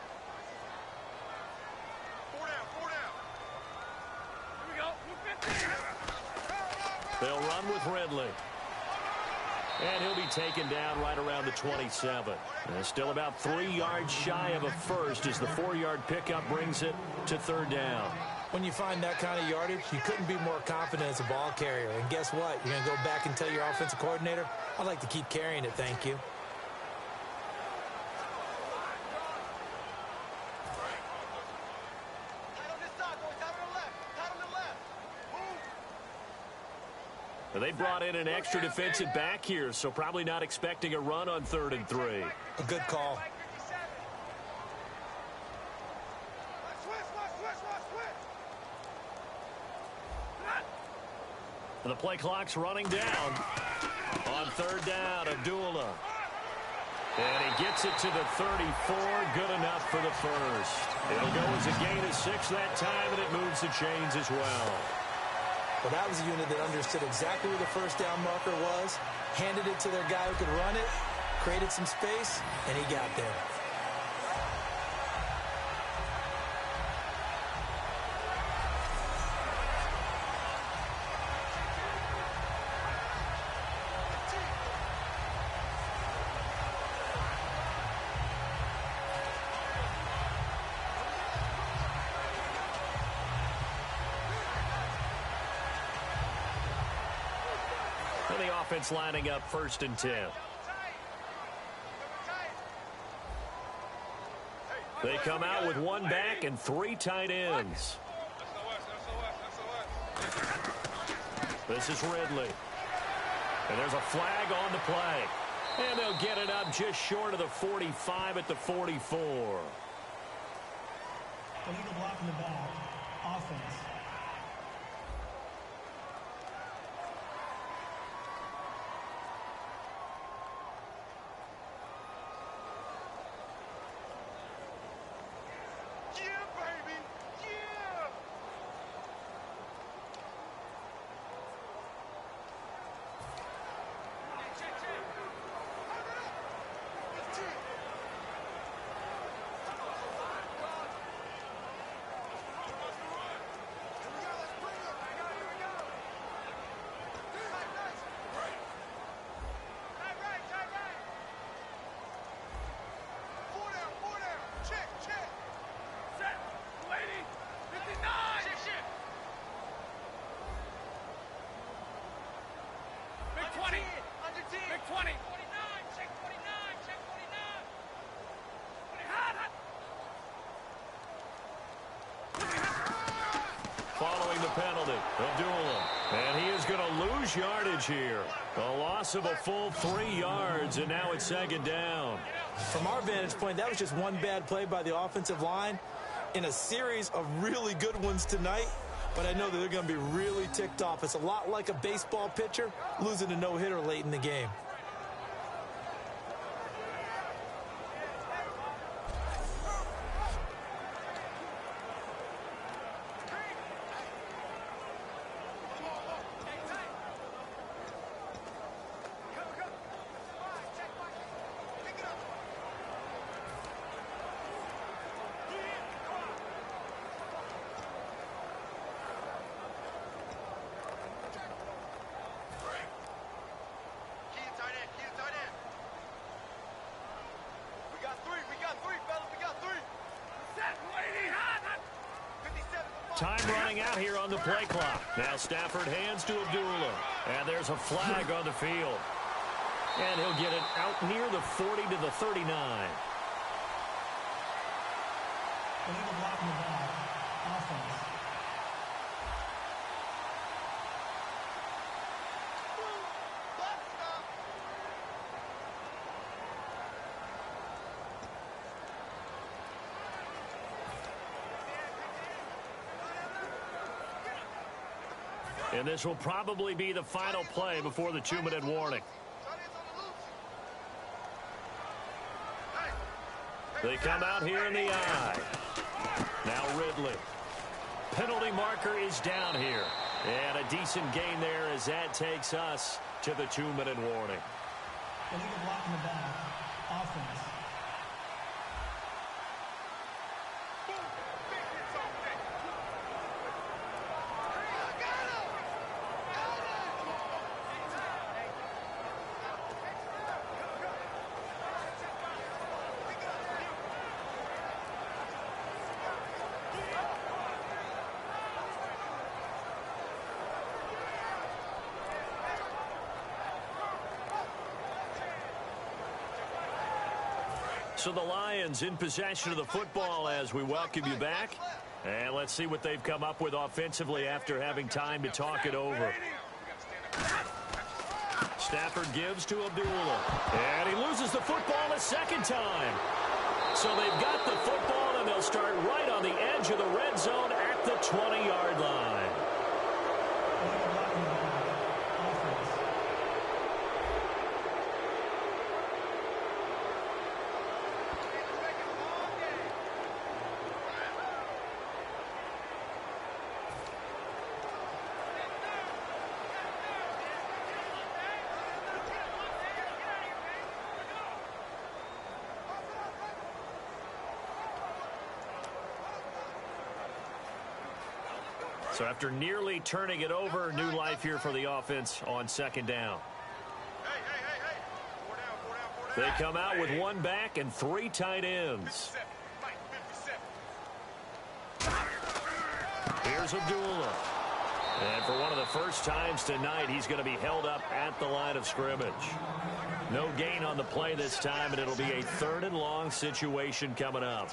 4 down. 4 down. Here we go. They'll run with Ridley. And he'll be taken down right around the 27. And still about 3 yards shy of a first as the 4-yard pickup brings it to 3rd down. When you find that kind of yardage, you couldn't be more confident as a ball carrier. And guess what? You're going to go back and tell your offensive coordinator, I'd like to keep carrying it, thank you. They brought in an extra defensive back here, so probably not expecting a run on 3rd and 3. A good call. The play clock's running down. On third down, Abdullah. And he gets it to the 34. Good enough for the first. It'll go as a gain of 6 that time, and it moves the chains as well. Well, that was a unit that understood exactly where the first down marker was, handed it to their guy who could run it, created some space, and he got there. The offense lining up 1st and 10. They come out with 1 back and 3 tight ends. This is Ridley. And there's a flag on the play. And they'll get it up just short of the 45 at the 44. Illegal block in the back. Offense. Following the penalty, Abdullah. And he is going to lose yardage here. A loss of a full 3 yards, and now it's 2nd down. From our vantage point, that was just one bad play by the offensive line in a series of really good ones tonight. But I know that they're going to be really ticked off. It's a lot like a baseball pitcher losing a no-hitter late in the game. Time running out here on the play clock. Now Stafford hands to Abdullah. And there's a flag on the field. And he'll get it out near the 40 to the 39. Illegal block in the back. Offense. And this will probably be the final play before the 2-minute warning. They come out here in the eye. Now Ridley. Penalty marker is down here. And a decent gain there as that takes us to the 2-minute warning. Illegal block in the back. Offense. So the Lions in possession of the football as we welcome you back. And let's see what they've come up with offensively after having time to talk it over. Stafford gives to Abdullah. And he loses the football a second time. So they've got the football and and they'll start right on the edge of the red zone at the 20-yard line. So after nearly turning it over, new life here for the offense on second down. They come out with one back and 3 tight ends. Here's Abdullah. And for one of the first times tonight, he's going to be held up at the line of scrimmage. No gain on the play this time, and it'll be a 3rd and long situation coming up.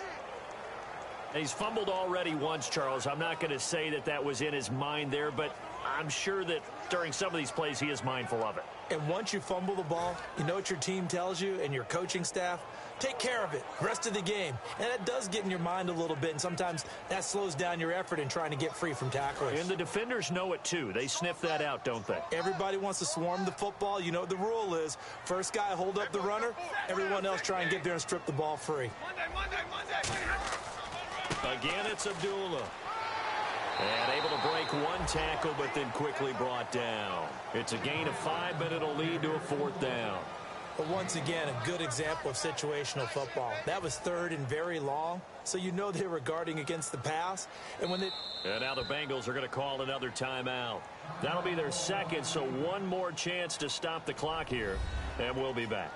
He's fumbled already once, Charles. I'm not going to say that that was in his mind there, but I'm sure that during some of these plays he is mindful of it. And once you fumble the ball, you know what your team tells you and your coaching staff? Take care of it. Rest of the game. And that does get in your mind a little bit, and sometimes that slows down your effort in trying to get free from tacklers. And the defenders know it, too. They sniff that out, don't they? Everybody wants to swarm the football. You know what the rule is. First guy hold up the runner. Everyone else try and get there and strip the ball free. Again, it's Abdullah. And able to break one tackle, but then quickly brought down. It's a gain of 5, but it'll lead to a 4th down. But once again, a good example of situational football. That was 3rd and very long, so you know they were guarding against the pass. And now the Bengals are going to call another timeout. That'll be their 2nd, so one more chance to stop the clock here, and we'll be back.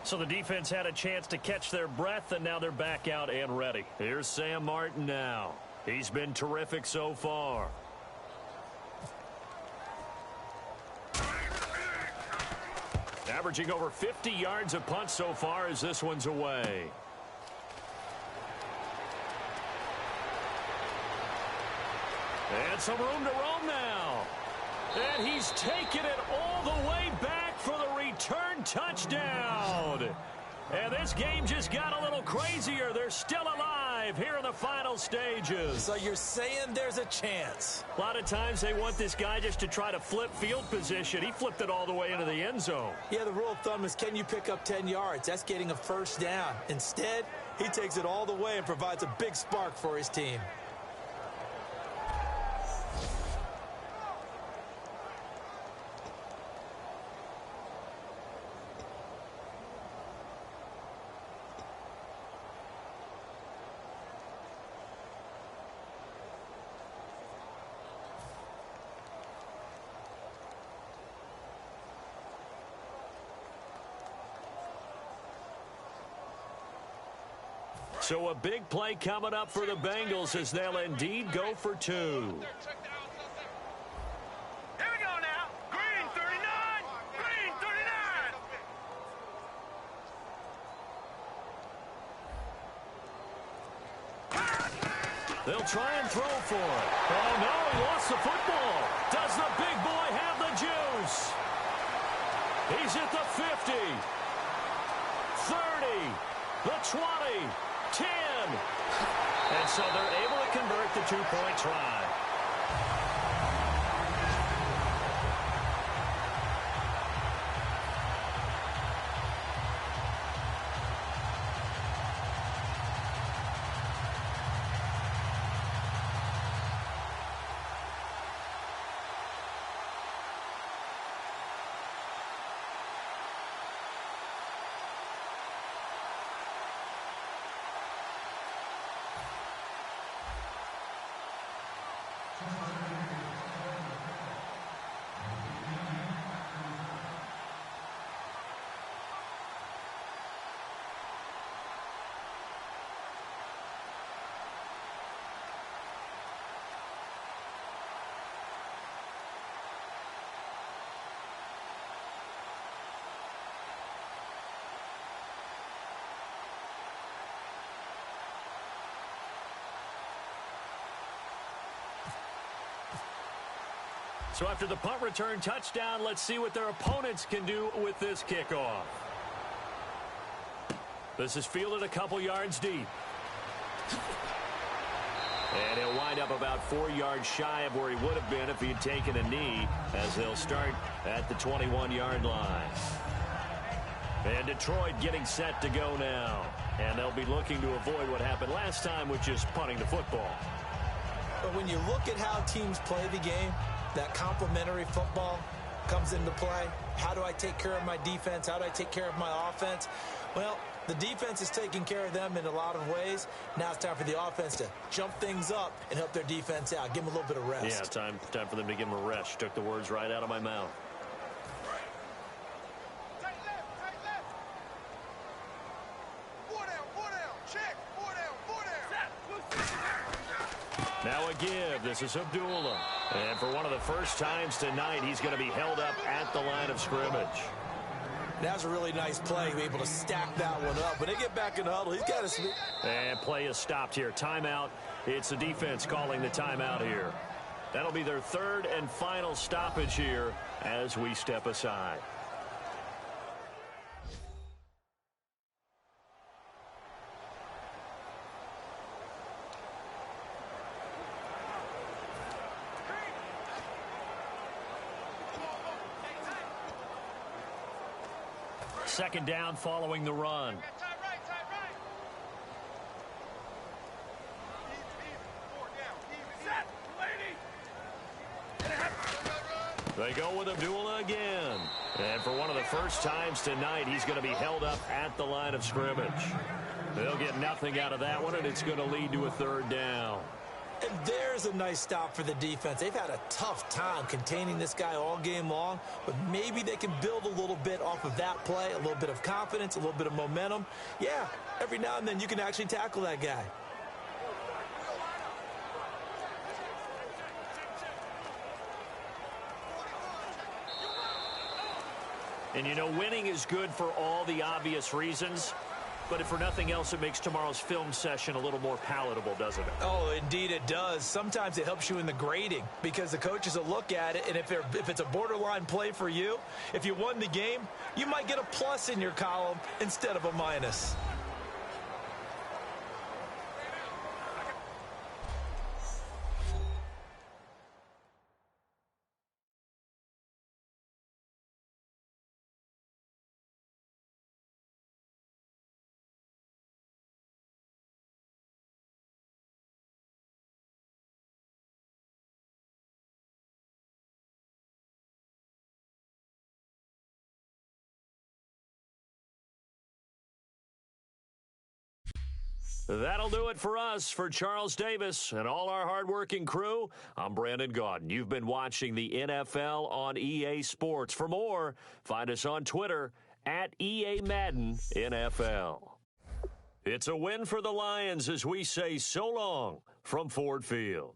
So the defense had a chance to catch their breath, and now they're back out and ready. Here's Sam Martin now. He's been terrific so far. Averaging over 50 yards a punt so far as this one's away. And some room to roam now. And he's taken it all the way back for the return touchdown. And this game just got a little crazier. They're still alive here in the final stages. So you're saying there's a chance? A lot of times they want this guy just to try to flip field position. He flipped it all the way into the end zone. Yeah, the rule of thumb is, can you pick up 10 yards? That's getting a 1st down. Instead, he takes it all the way and provides a big spark for his team. So a big play coming up for the Bengals as they'll indeed go for 2. Here we go now. Green 39. Green 39. They'll try and throw for it. Oh, no, he lost the football. Does the big boy have the juice? He's at the 50, 30, the 20. 10. And so they're able to convert the 2-point try. So after the punt return touchdown, let's see what their opponents can do with this kickoff. This is fielded a couple yards deep. And he'll wind up about 4 yards shy of where he would have been if he had taken a knee, as they'll start at the 21-yard line. And Detroit getting set to go now. And they'll be looking to avoid what happened last time, which is punting the football. But when you look at how teams play the game, that complementary football comes into play. How do I take care of my defense? How do I take care of my offense? Well, the defense is taking care of them in a lot of ways. Now it's time for the offense to jump things up and help their defense out. Give them a little bit of rest. Yeah, time for them to give them a rest. You took the words right out of my mouth. Tight left. 4 down. Check. 4 down. Now a give. This is Abdullah. And for one of the first times tonight, he's going to be held up at the line of scrimmage. That's a really nice play, be able to stack that one up. When they get back in the huddle, he's got to... And play is stopped here. Timeout. It's the defense calling the timeout here. That'll be their third and final stoppage here as we step aside. Second down following the run. Tight right. Set, lady. They go with Abdullah again. And for one of the first times tonight, he's going to be held up at the line of scrimmage. They'll get nothing out of that one, and it's going to lead to a third down. And there's a nice stop for the defense. They've had a tough time containing this guy all game long, but maybe they can build a little bit off of that play, a little bit of confidence, a little bit of momentum. Yeah, every now and then you can actually tackle that guy. And you know, winning is good for all the obvious reasons. But if for nothing else, it makes tomorrow's film session a little more palatable, doesn't it? Oh, indeed it does. Sometimes it helps you in the grading because the coaches will look at it, and if it's a borderline play for you, if you won the game, you might get a plus in your column instead of a minus. That'll do it for us. For Charles Davis and all our hardworking crew, I'm Brandon Gaudin. You've been watching the NFL on EA Sports. For more, find us on Twitter at EA Madden NFL. It's a win for the Lions as we say so long from Ford Field.